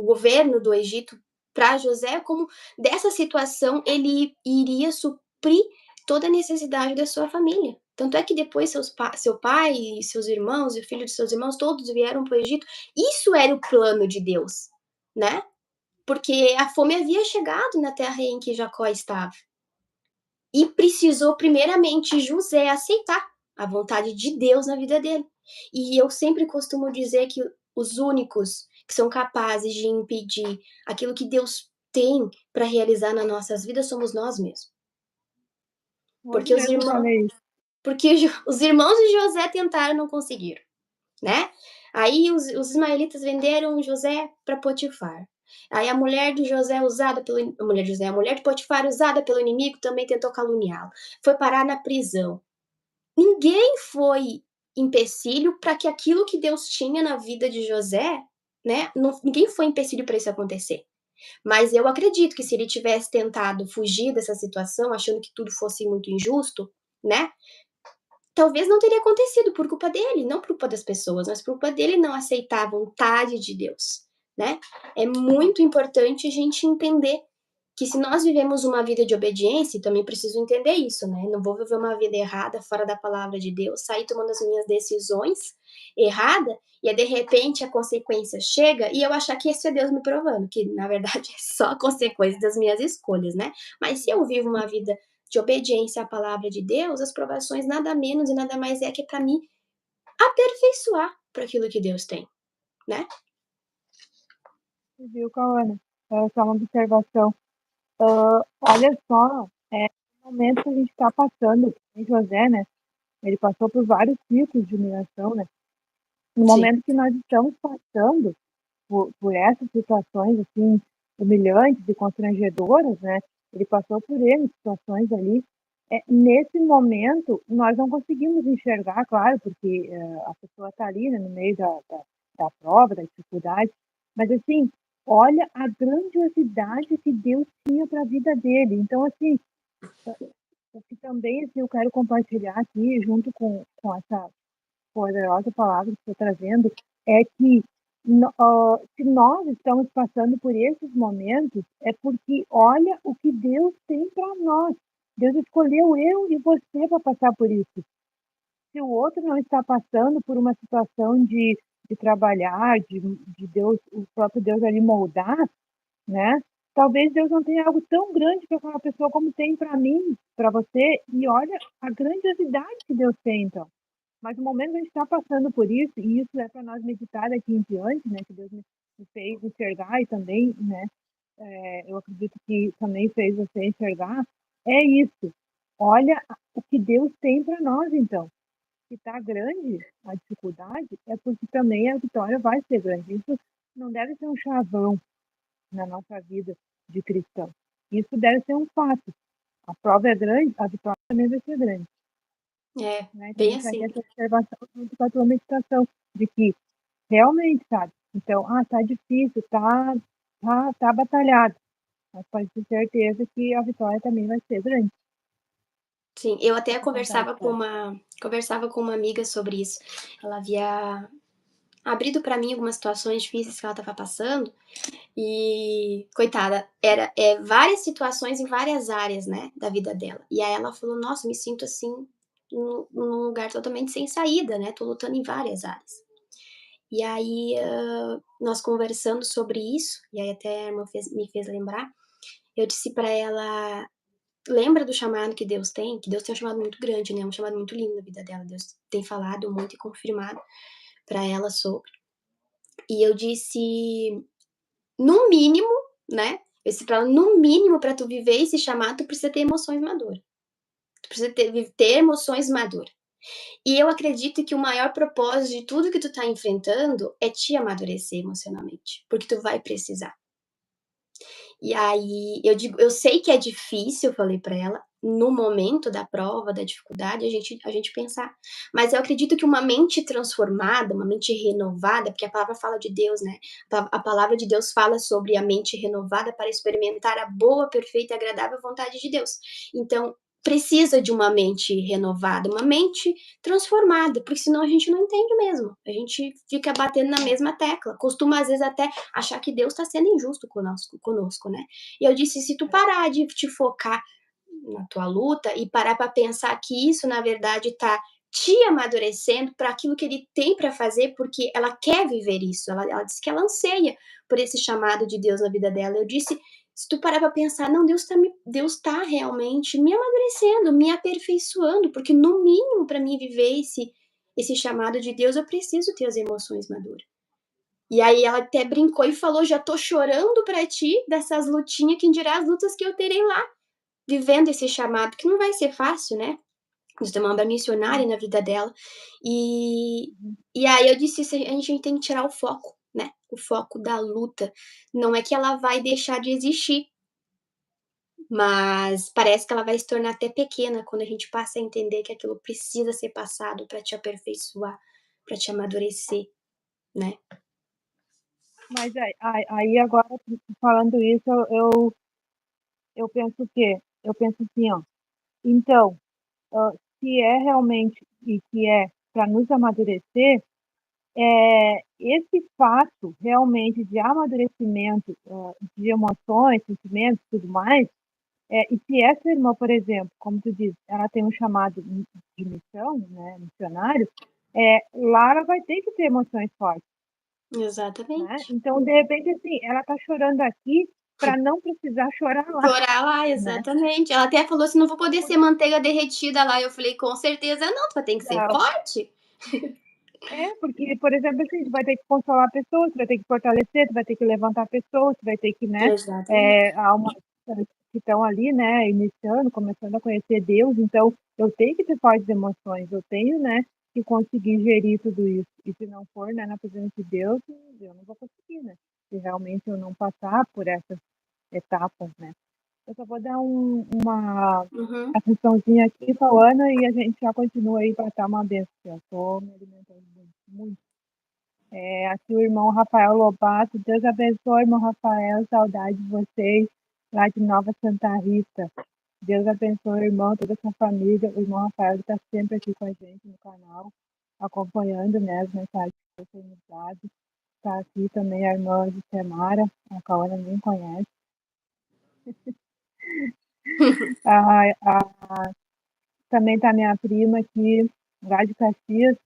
governo do Egito para José, como dessa situação ele iria suprir toda a necessidade da sua família. Tanto é que depois seu pai e seus irmãos e o filho de seus irmãos todos vieram para o Egito. Isso era o plano de Deus, né? Porque a fome havia chegado na terra em que Jacó estava. E precisou primeiramente José aceitar a vontade de Deus na vida dele. E eu sempre costumo dizer que os únicos que são capazes de impedir aquilo que Deus tem para realizar nas nossas vidas somos nós mesmos. Hoje Porque os mesmo eu irmãos, falei isso. porque os irmãos de José tentaram e não conseguiram, né? Aí os ismaelitas venderam José para Potifar. Aí a mulher de José usada pelo a mulher de José, a mulher de Potifar usada pelo inimigo também tentou caluniá-lo. Foi parar na prisão. Ninguém foi empecilho para que aquilo que Deus tinha na vida de José, né? Ninguém foi empecilho para isso acontecer. Mas eu acredito que se ele tivesse tentado fugir dessa situação, achando que tudo fosse muito injusto, né? Talvez não teria acontecido por culpa dele, não por culpa das pessoas, mas por culpa dele não aceitar a vontade de Deus, né? É muito importante a gente entender que se nós vivemos uma vida de obediência, também preciso entender isso, né? Não vou viver uma vida errada, fora da palavra de Deus, sair tomando as minhas decisões errada e aí, de repente a consequência chega e eu achar que esse é Deus me provando, que na verdade é só a consequência das minhas escolhas, né? Mas se eu vivo uma vida de obediência à palavra de Deus, as provações nada menos e nada mais é que para mim aperfeiçoar para aquilo que Deus tem, né? Você viu, Cauana? Só uma observação. Olha só, o momento que a gente está passando, em José, né? Ele passou por vários ciclos de humilhação, né? No Sim, momento que nós estamos passando por essas situações, assim, humilhantes e constrangedoras, né? Ele passou por N situações ali. Nesse momento, nós não conseguimos enxergar, claro, porque a pessoa está ali, né, no meio da prova, da dificuldade, mas, assim, olha a grandiosidade que Deus tinha para a vida dele. Então, assim, o que também assim, eu quero compartilhar aqui, junto com essa poderosa palavra que estou trazendo, é que se nós estamos passando por esses momentos, é porque olha o que Deus tem para nós. Deus escolheu eu e você para passar por isso. Se o outro não está passando por uma situação de trabalhar, de Deus, o próprio Deus ali moldar, né? Talvez Deus não tenha algo tão grande para aquela pessoa como tem para mim, para você, e olha a grandiosidade que Deus tem, então. Mas no momento que a gente está passando por isso, e isso é para nós meditar daqui em diante, né? Que Deus me fez enxergar e também, né? Eu acredito que também fez você enxergar, é isso. Olha o que Deus tem para nós, então. Se está grande a dificuldade, é porque também a vitória vai ser grande. Isso não deve ser um chavão na nossa vida de cristão. Isso deve ser um fato. A prova é grande, a vitória também vai ser grande. é Né? Então, bem deixar aqui assim. essa observação junto com a tua meditação, de que realmente, sabe? Então, tá difícil, tá batalhado, mas pode ter certeza que a vitória também vai ser grande. Sim, eu até Fica à vontade, cara. conversava com uma amiga sobre isso. Ela havia abrido para mim algumas situações difíceis que ela estava passando e, coitada, várias situações em várias áreas, né, da vida dela. E aí ela falou: "Nossa, me sinto assim, num lugar totalmente sem saída, né, tô lutando em várias áreas". E aí, nós conversando sobre isso, e aí até a irmã me fez lembrar, eu disse para ela: "Lembra do chamado que Deus tem?" Que Deus tem um chamado muito grande, né, um chamado muito lindo na vida dela, Deus tem falado muito e confirmado para ela sobre. E eu disse: "No mínimo", né, eu disse pra ela: "No mínimo para tu viver esse chamado, tu precisa ter emoções maduras, tu precisa ter emoções maduras". E eu acredito que o maior propósito de tudo que tu tá enfrentando é te amadurecer emocionalmente, porque tu vai precisar. E aí eu sei que é difícil, eu falei pra ela, no momento da prova, da dificuldade, a gente pensar, mas eu acredito que uma mente transformada, uma mente renovada, porque a palavra fala de Deus, né, a palavra de Deus fala sobre a mente renovada para experimentar a boa, perfeita e agradável vontade de Deus. Então, precisa de uma mente renovada, uma mente transformada, porque senão a gente não entende mesmo. A gente fica batendo na mesma tecla. Costuma, às vezes, até achar que Deus está sendo injusto conosco, né? E eu disse: se tu parar de te focar na tua luta e parar para pensar que isso, na verdade, está te amadurecendo para aquilo que ele tem para fazer, porque ela quer viver isso. Ela disse que ela anseia por esse chamado de Deus na vida dela. Eu disse: se tu parar para pensar, não, Deus tá realmente me amadurecendo, me aperfeiçoando, porque no mínimo para mim viver esse chamado de Deus, eu preciso ter as emoções maduras. E aí ela até brincou e falou: já tô chorando para ti dessas lutinhas, quem dirá as lutas que eu terei lá, vivendo esse chamado, que não vai ser fácil, né? Deus tem uma obra missionária Sim. na vida dela. E, Uhum. e aí eu disse: a gente tem que tirar o foco, né? O foco da luta. Não é que ela vai deixar de existir, mas parece que ela vai se tornar até pequena quando a gente passa a entender que aquilo precisa ser passado para te aperfeiçoar, para te amadurecer, né? Mas aí agora, falando isso, eu penso o quê? Eu penso assim, ó. Então, se é realmente e que é para nos amadurecer, esse fato realmente de amadurecimento, de emoções, sentimentos, tudo mais, e se essa irmã, por exemplo, como tu diz, ela tem um chamado de missão, né, missionário, lá ela vai ter que ter emoções fortes, né? Exatamente. Então, de repente, assim, ela tá chorando aqui para não precisar chorar lá, Chorar lá, né? exatamente. Ela até falou assim: não vou poder ser manteiga derretida lá. Eu falei: com certeza não, tu tem que ser Não. forte. Porque, por exemplo, assim, tu vai ter que consolar pessoas, tu vai ter que fortalecer, tu vai ter que levantar pessoas, tu vai ter que, né, Exatamente. almas que estão ali, né, iniciando, começando a conhecer Deus, então eu tenho que ter fortes emoções, eu tenho, né, que conseguir gerir tudo isso. E se não for, né, na presença de Deus, eu não vou conseguir, né? Se realmente eu não passar por essas etapas, né? Eu só vou dar uma Uhum. atençãozinha aqui falando e a gente já continua aí para estar uma benção. Eu tô me alimentando muito, muito. Aqui o irmão Rafael Lobato. Deus abençoe, irmão Rafael. Saudade de vocês lá de Nova Santa Rita. Deus abençoe, irmão, toda a sua família. O irmão Rafael está sempre aqui com a gente no canal, acompanhando, né, as mensagens que você nos dado. Está aqui também a irmã de Semara, a Cauana nem conhece. A, também está minha prima aqui, lá de Caxias,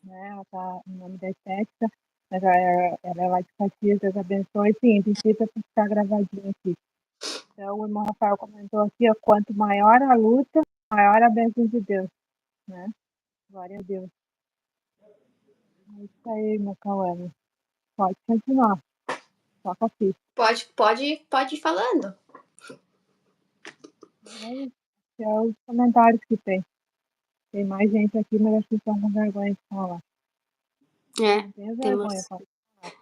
né? Ela está em nome da Estética, mas ela é lá de Caxias, Deus abençoe. Sim, em princípio, para ficar gravadinho aqui. Então, o irmão Rafael comentou aqui, ó, quanto maior a luta, maior a bênção de Deus, né? Glória a Deus. É isso aí, meu Cauã. Pode continuar, toca a ficha. Pode ir falando. É isso. Esse é os comentários que tem. Tem mais gente aqui, mas acho que estão com vergonha de falar. É, Não tenha vergonha, temos. pode falar.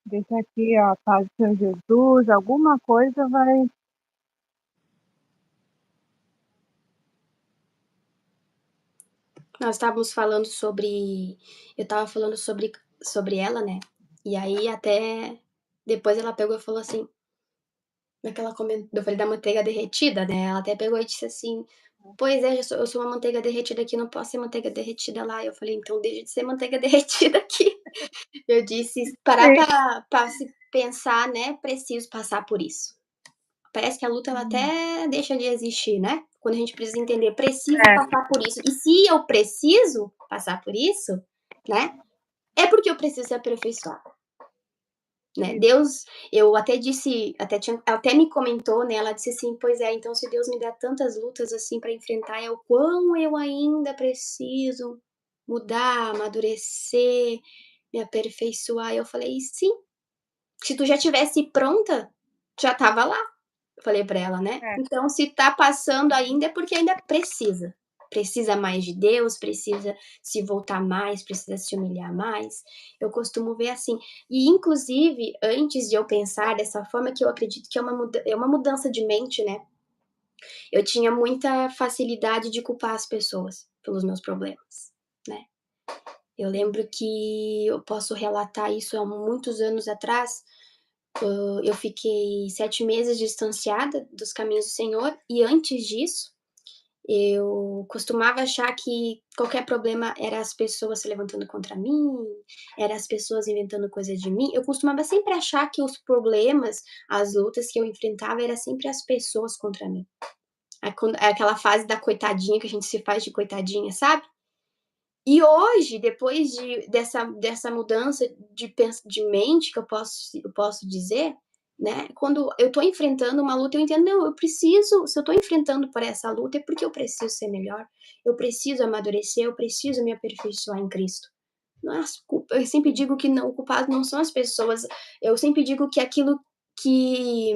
Deixa aqui, ó, a paz do Senhor Jesus, alguma coisa vai. Nós estávamos falando sobre. Eu estava falando sobre ela, né? E aí até depois ela pegou e falou assim, naquela comentou, eu falei da manteiga derretida, né? Ela até pegou e disse assim: pois é, eu sou uma manteiga derretida aqui, não posso ser manteiga derretida lá. Eu falei: então deixa de ser manteiga derretida aqui. Eu disse: parar Sim. para se pensar, né? Preciso passar por isso. Parece que a luta ela Hum. até deixa de existir, né? Quando a gente precisa entender, preciso É, passar por isso. E se eu preciso passar por isso, né? É porque eu preciso se aperfeiçoar, né? isso. Deus, eu até disse, até me comentou, né? Ela disse assim: pois é, então se Deus me dá tantas lutas assim para enfrentar, é o quão eu ainda preciso mudar, amadurecer, me aperfeiçoar. E eu falei: sim, se tu já tivesse pronta, já tava lá. Eu falei pra ela, né? É. Então, se tá passando Uhum. ainda é porque ainda precisa. Precisa mais de Deus, precisa se voltar mais, precisa se humilhar mais. Eu costumo ver assim. E, inclusive, antes de eu pensar dessa forma, que eu acredito que é uma mudança de mente, né? Eu tinha muita facilidade de culpar as pessoas pelos meus problemas, né? Eu Sim. lembro que eu posso relatar isso há muitos anos atrás. Eu fiquei 7 meses distanciada dos caminhos do Senhor, e antes disso, eu costumava achar que qualquer problema era as pessoas se levantando contra mim, era as pessoas inventando coisa de mim. Eu costumava sempre achar que os problemas, as lutas que eu enfrentava era sempre as pessoas contra mim. É aquela fase da coitadinha que a gente se faz de coitadinha, sabe? E hoje, depois dessa mudança de mente que eu posso dizer, né, quando eu tô enfrentando uma luta, eu entendo: "Não, eu preciso, se eu tô enfrentando por essa luta, é porque eu preciso ser melhor, eu preciso amadurecer, eu preciso me aperfeiçoar em Cristo". Não é as culpa eu sempre Sim. digo que não, o culpado não são as pessoas, eu sempre digo que aquilo que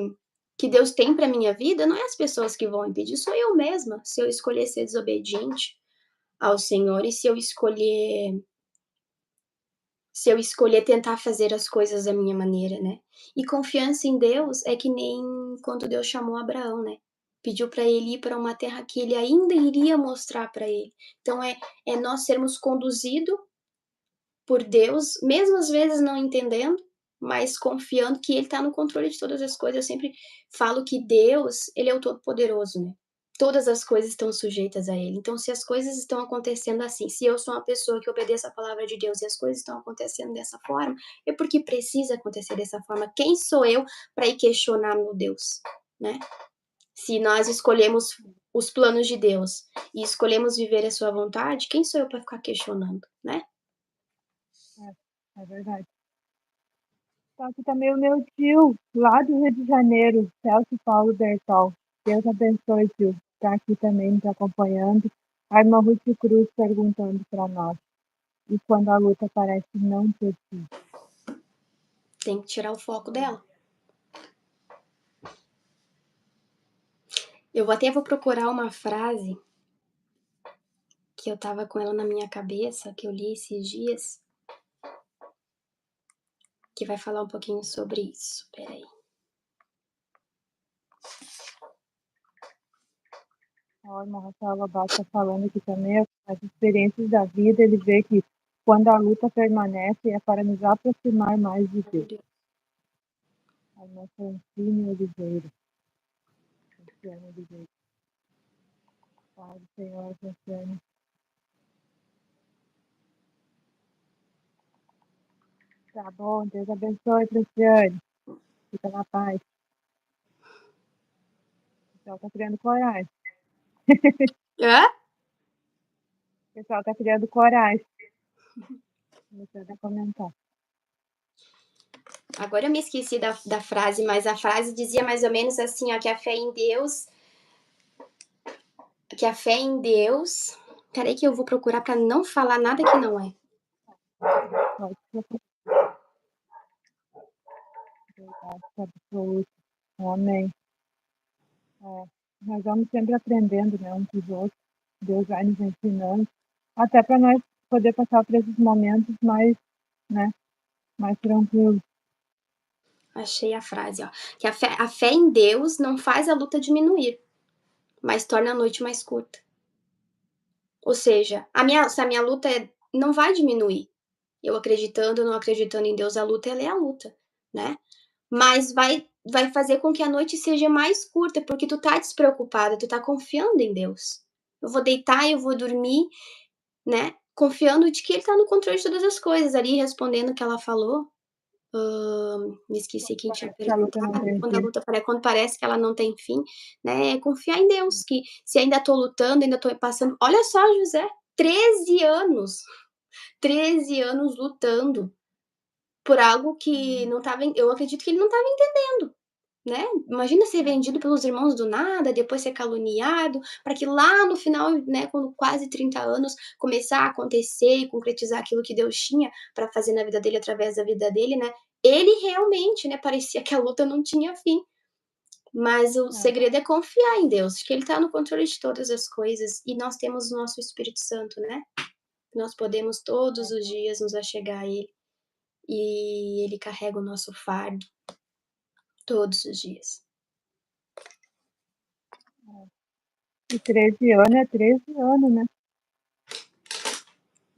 que Deus tem pra minha vida não é as pessoas que vão impedir, sou eu mesma, se eu escolher ser desobediente ao Senhor e se eu escolher tentar fazer as coisas da minha maneira, né. E confiança em Deus é que nem quando Deus chamou Abraão, né, pediu para ele ir para uma terra que ele ainda iria mostrar para ele. Então é nós sermos conduzido por Deus, mesmo às vezes não entendendo, mas confiando que ele está no controle de todas as coisas. Eu sempre falo que Deus, ele é o todo poderoso, né. Todas as coisas estão sujeitas a ele. Então, se as coisas estão acontecendo assim, se eu sou uma pessoa que obedeço a palavra de Deus e as coisas estão acontecendo dessa forma, é porque precisa acontecer dessa forma. Quem sou eu para ir questionar meu Deus, né? Se nós escolhemos os planos de Deus e escolhemos viver a sua vontade, quem sou eu para ficar questionando, né? É verdade. Tá aqui também o meu tio, lá do Rio de Janeiro, Celso Paulo Bertol. Deus abençoe, tio. Está aqui também nos acompanhando. A irmã Ruth Cruz perguntando para nós. E quando a luta parece não ter fim? Tem que tirar o foco dela. Eu até vou procurar uma frase que eu tava com ela na minha cabeça, que eu li esses dias, que vai falar um pouquinho sobre isso. Espera aí. A irmã Rafael Lobato está falando aqui também. As experiências da vida, ele vê que quando a luta permanece é para nos aproximar mais de Deus. A irmã Francine Oliveira. Franciane Oliveira. Pai do Senhor, Franciane. Tá bom, Deus abençoe, Franciane. Fica na paz. O pessoal tá criando coragem. Hã? O pessoal tá criando coragem. Começando a comentar. Agora eu me esqueci da frase, mas a frase dizia mais ou menos assim, ó, que a fé em Deus. Que a fé em Deus. Peraí que eu vou procurar para não falar nada que não é. Pode ser verdade, absoluto. Amém. É, nós vamos sempre aprendendo, né, uns com os outros. Deus vai nos ensinando. Até para nós poder passar por esses momentos mais, né, mais tranquilos. Achei a frase, ó. Que a fé em Deus não faz a luta diminuir, mas torna a noite mais curta. Ou seja, se a minha luta não vai diminuir. Eu acreditando ou não acreditando em Deus, a luta ela é a luta, né? Mas vai fazer com que a noite seja mais curta, porque tu tá despreocupada, tu tá confiando em Deus. Eu vou deitar, eu vou dormir, né, confiando de que ele tá no controle de todas as coisas. Ali, respondendo o que ela falou, me esqueci quem tinha Parece que a luta não perguntado, tem quando a fim. luta quando parece que ela não tem fim, né, é confiar em Deus, que se ainda tô lutando, ainda tô passando, olha só, José, 13 anos, 13 anos lutando por algo que não estava, eu acredito que ele não estava entendendo, né. Imagina ser É, vendido pelos irmãos do nada, depois ser caluniado, para que lá no final, né, quando quase 30 anos, começar a acontecer e concretizar aquilo que Deus tinha para fazer na vida dele, através da vida dele, né. Ele realmente, né, parecia que a luta não tinha fim, mas o é, segredo é confiar em Deus, que ele está no controle de todas as coisas, e nós temos o nosso Espírito Santo, né. Nós podemos todos os dias nos achegar a ele, e ele carrega o nosso fardo todos os dias. E 13 anos é 13 anos, né?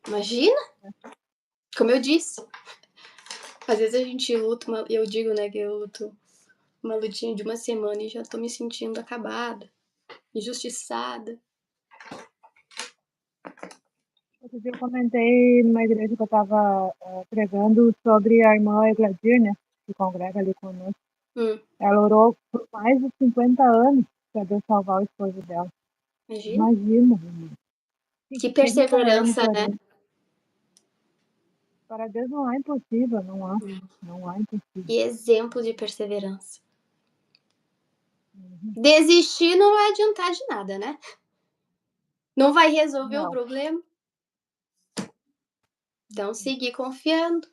Imagina, como eu disse, Às vezes a gente luta, eu digo, né, que eu luto uma lutinha de uma semana e já tô me sentindo acabada, injustiçada. Outro dia eu comentei numa igreja que eu estava pregando sobre a irmã Egladir, né, que congrega ali conosco. Ela orou por mais de 50 anos para Deus salvar o esposo dela. Imagina, irmã. Que perseverança, né? Para Deus não há impossível, não há impossível. E exemplo de perseverança. Desistir não vai adiantar de nada, né? Não vai resolver o problema. Então, seguir confiando.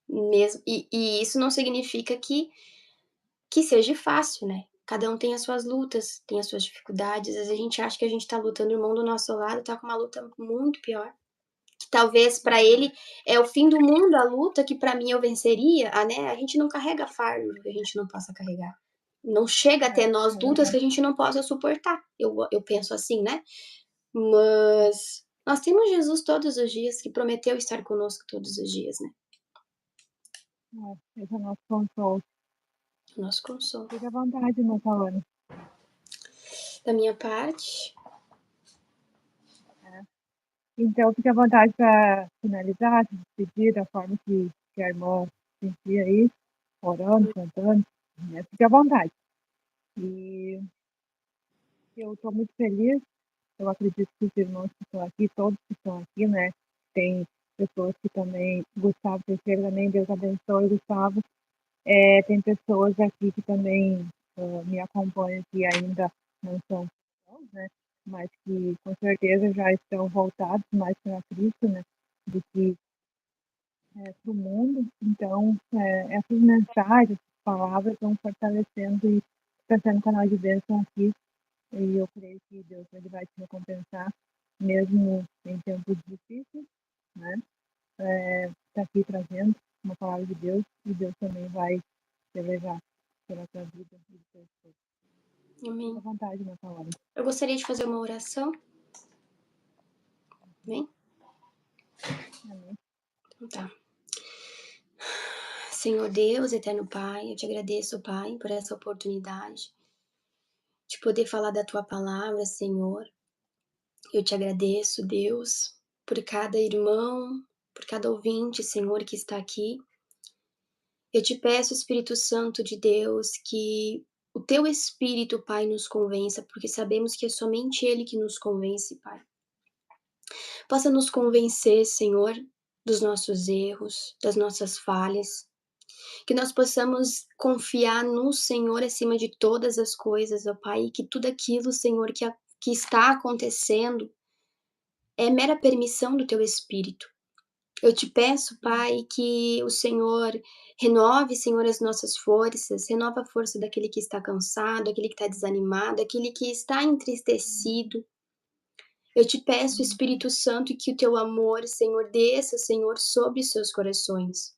Mesmo, e isso não significa que seja fácil, né? Cada um tem as suas lutas, tem as suas dificuldades. Às vezes a gente acha que a gente tá lutando, o irmão do nosso lado tá com uma luta muito pior. Que talvez para ele é o fim do mundo a luta, que para mim eu venceria, né? A gente não carrega fardo que a gente não possa carregar. Não chega até nós lutas que a gente não possa suportar. Eu penso assim, né? Mas nós temos Jesus todos os dias, que prometeu estar conosco todos os dias, né? Esse é o nosso consolo. Nosso consolo. Fique à vontade, irmã Paola. Da minha parte. Então, fique à vontade para finalizar, se despedir da forma que a irmã sentia aí, orando, cantando, né? Fique à vontade. E eu estou muito feliz, eu acredito que os irmãos que estão aqui, todos que estão aqui, né? Tem pessoas que também, Gustavo Teixeira também, Deus abençoe, Gustavo. Tem pessoas aqui que também me acompanham que ainda não são cristãos, né? Mas que com certeza já estão voltados mais para Cristo, né? Do que para o mundo. Então, essas mensagens, essas palavras vão fortalecendo e está sendo um canal de bênção aqui. E eu creio que Deus ele vai te recompensar, mesmo em tempos difíceis, né? Está aqui trazendo uma palavra de Deus e Deus também vai te levar pela tua vida e do teu esposo. Amém. Fica à vontade, minha palavra. Eu gostaria de fazer uma oração. Amém? Amém. Então tá. Senhor Deus, eterno Pai, eu te agradeço, Pai, por essa oportunidade de poder falar da tua palavra, Senhor. Eu te agradeço, Deus, por cada irmão, por cada ouvinte, Senhor, que está aqui. Eu te peço, Espírito Santo de Deus, que o teu Espírito, Pai, nos convença, porque sabemos que é somente Ele que nos convence, Pai. Possa nos convencer, Senhor, dos nossos erros, das nossas falhas, que nós possamos confiar no Senhor acima de todas as coisas, ó Pai, e que tudo aquilo, Senhor, que está acontecendo é mera permissão do Teu Espírito. Eu te peço, Pai, que o Senhor renove, Senhor, as nossas forças, renova a força daquele que está cansado, aquele que está desanimado, aquele que está entristecido. Eu te peço, Espírito Santo, que o Teu amor, Senhor, desça, Senhor, sobre os seus corações.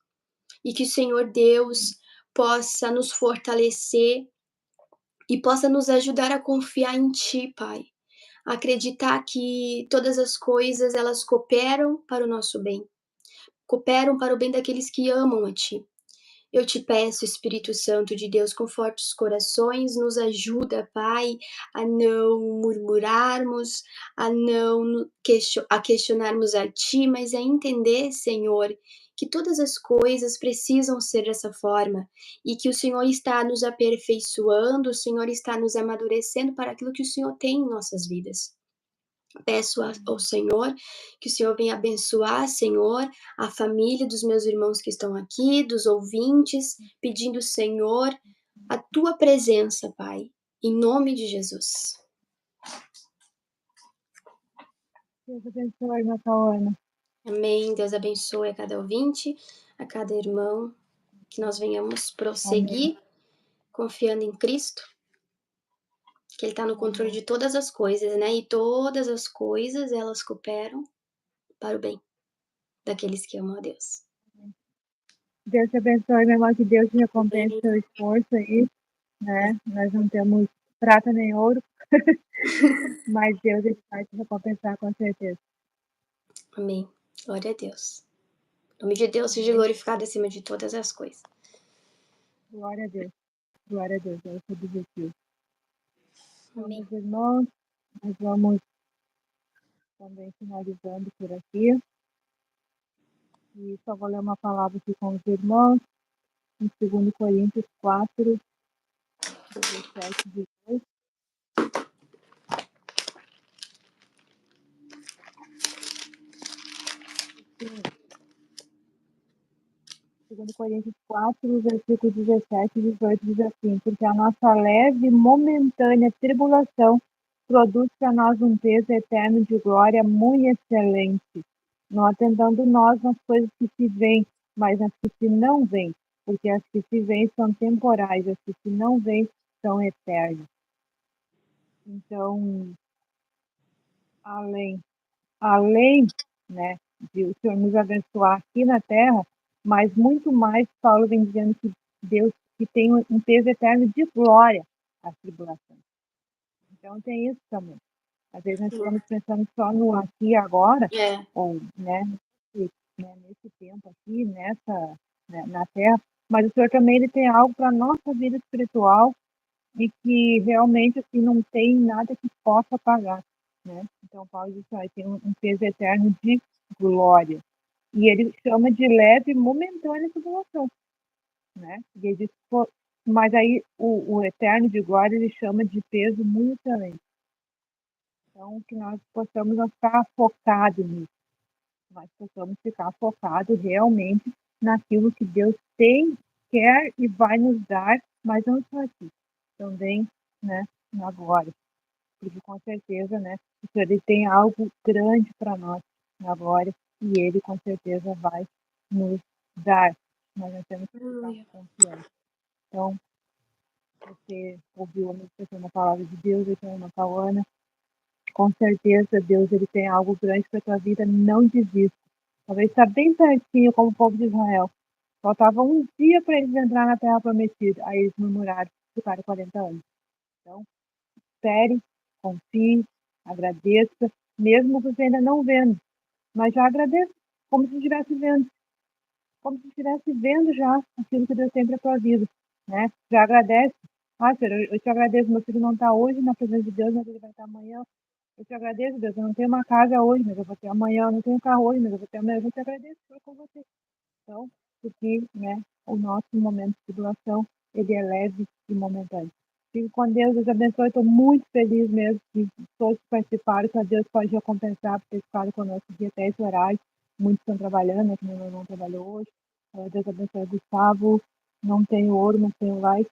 E que o Senhor Deus possa nos fortalecer e possa nos ajudar a confiar em Ti, Pai. Acreditar que todas as coisas, elas cooperam para o nosso bem. Cooperam para o bem daqueles que amam a Ti. Eu te peço, Espírito Santo de Deus, conforte os corações, nos ajuda, Pai, a não murmurarmos, a questionarmos a Ti, mas a entender, Senhor, que todas as coisas precisam ser dessa forma e que o Senhor está nos aperfeiçoando, o Senhor está nos amadurecendo para aquilo que o Senhor tem em nossas vidas. Peço ao Senhor que o Senhor venha abençoar, Senhor, a família dos meus irmãos que estão aqui, dos ouvintes, pedindo, Senhor, a Tua presença, Pai, em nome de Jesus. Deus abençoe, minha Paola. Amém. Deus abençoe a cada ouvinte, a cada irmão, que nós venhamos prosseguir confiando em Cristo, que Ele está no controle de todas as coisas, né? E todas as coisas, elas cooperam para o bem daqueles que amam a Deus. Deus te abençoe, meu irmão, que Deus te recompense seu esforço aí, né? Nós não temos prata nem ouro, mas Deus vai te recompensar com certeza. Amém. Glória a Deus. O nome de Deus seja Amém. glorificado acima de todas as coisas. Glória a Deus. Glória a Deus. É o seu objetivo. Então, Amém. meus irmãos, nós vamos também finalizando por aqui. E só vou ler uma palavra aqui com os irmãos, em 2 Coríntios 4, 17 e 18. Sim, 2 Coríntios 4, versículo 17 e 18 diz assim: porque a nossa leve e momentânea tribulação produz para nós um peso eterno de glória muito excelente, não atentando nós nas coisas que se veem, mas nas que se não veem, porque as que se veem são temporais, as que se não veem são eternas. Então, além além, né, de o Senhor nos abençoar aqui na terra, mas muito mais, Paulo vem dizendo que Deus que tem um peso eterno de glória às tribulações. Então tem isso também. Às vezes nós ficamos pensando só no aqui e agora, É. ou nesse tempo aqui, na terra, mas o Senhor também ele tem algo para a nossa vida espiritual e que realmente assim, não tem nada que possa pagar. Né? Então, Paulo diz que tem um peso eterno de glória. E ele chama de leve e momentânea tribulação. Né? E ele diz, mas aí o eterno de glória ele chama de peso muito excelente. Então, que nós possamos não ficar focados nisso, mas possamos ficar focados realmente naquilo que Deus tem, quer e vai nos dar, mas não só aqui, também né, na glória. Porque com certeza, né, o Senhor ele tem algo grande para nós na glória e Ele com certeza vai nos dar. Mas nós temos que ficar Aleluia. confiantes. Então, você ouviu a meditação da palavra de Deus, eu tenho uma Cauana. Com certeza, Deus ele tem algo grande para a tua vida, não desista. Talvez está bem pertinho, como o povo de Israel. Faltava um dia para eles entrar na terra prometida. Aí eles murmuraram, ficaram 40 anos. Então, espere, confie, agradeça, mesmo você ainda não vendo. Mas já agradeça, como se estivesse vendo. Como se estivesse vendo já aquilo que Deus tem para a tua vida. Né? Já agradece. Ah, Senhor, eu te agradeço, meu filho não está hoje na presença de Deus, mas ele vai estar amanhã. Eu te agradeço, Deus, eu não tenho uma casa hoje, mas eu vou ter amanhã. Eu não tenho um carro hoje, mas eu vou ter amanhã. Eu te agradeço, estou com você. Então, porque né, o nosso momento de tribulação, ele é leve e momentâneo. Fique com Deus, Deus abençoe. Estou muito feliz mesmo que todos participaram, que a Deus pode recompensar por ter ficado conosco aqui até esse horário. Muitos estão trabalhando, né, que meu irmão trabalhou hoje. Deus abençoe Gustavo. Não tenho ouro, mas tenho like.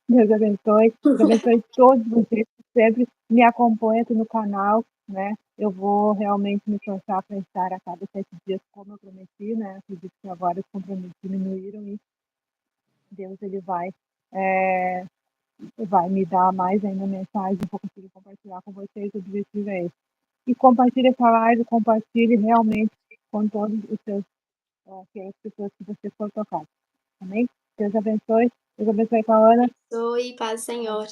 Deus abençoe. Deus abençoe todos vocês que sempre me acompanham aqui no canal, né? Eu vou realmente me esforçar para estar a cada 7 dias, como eu prometi, né? Acredito que agora os compromissos diminuíram e Deus ele vai me dar mais ainda mensagem para conseguir compartilhar com vocês. O objetivo é esse. E compartilhe essa live, compartilhe realmente com todos os seus, aquelas pessoas que você for tocar. Amém? Deus abençoe. Deus abençoe com a Ana. Abençoe, paz, Senhor.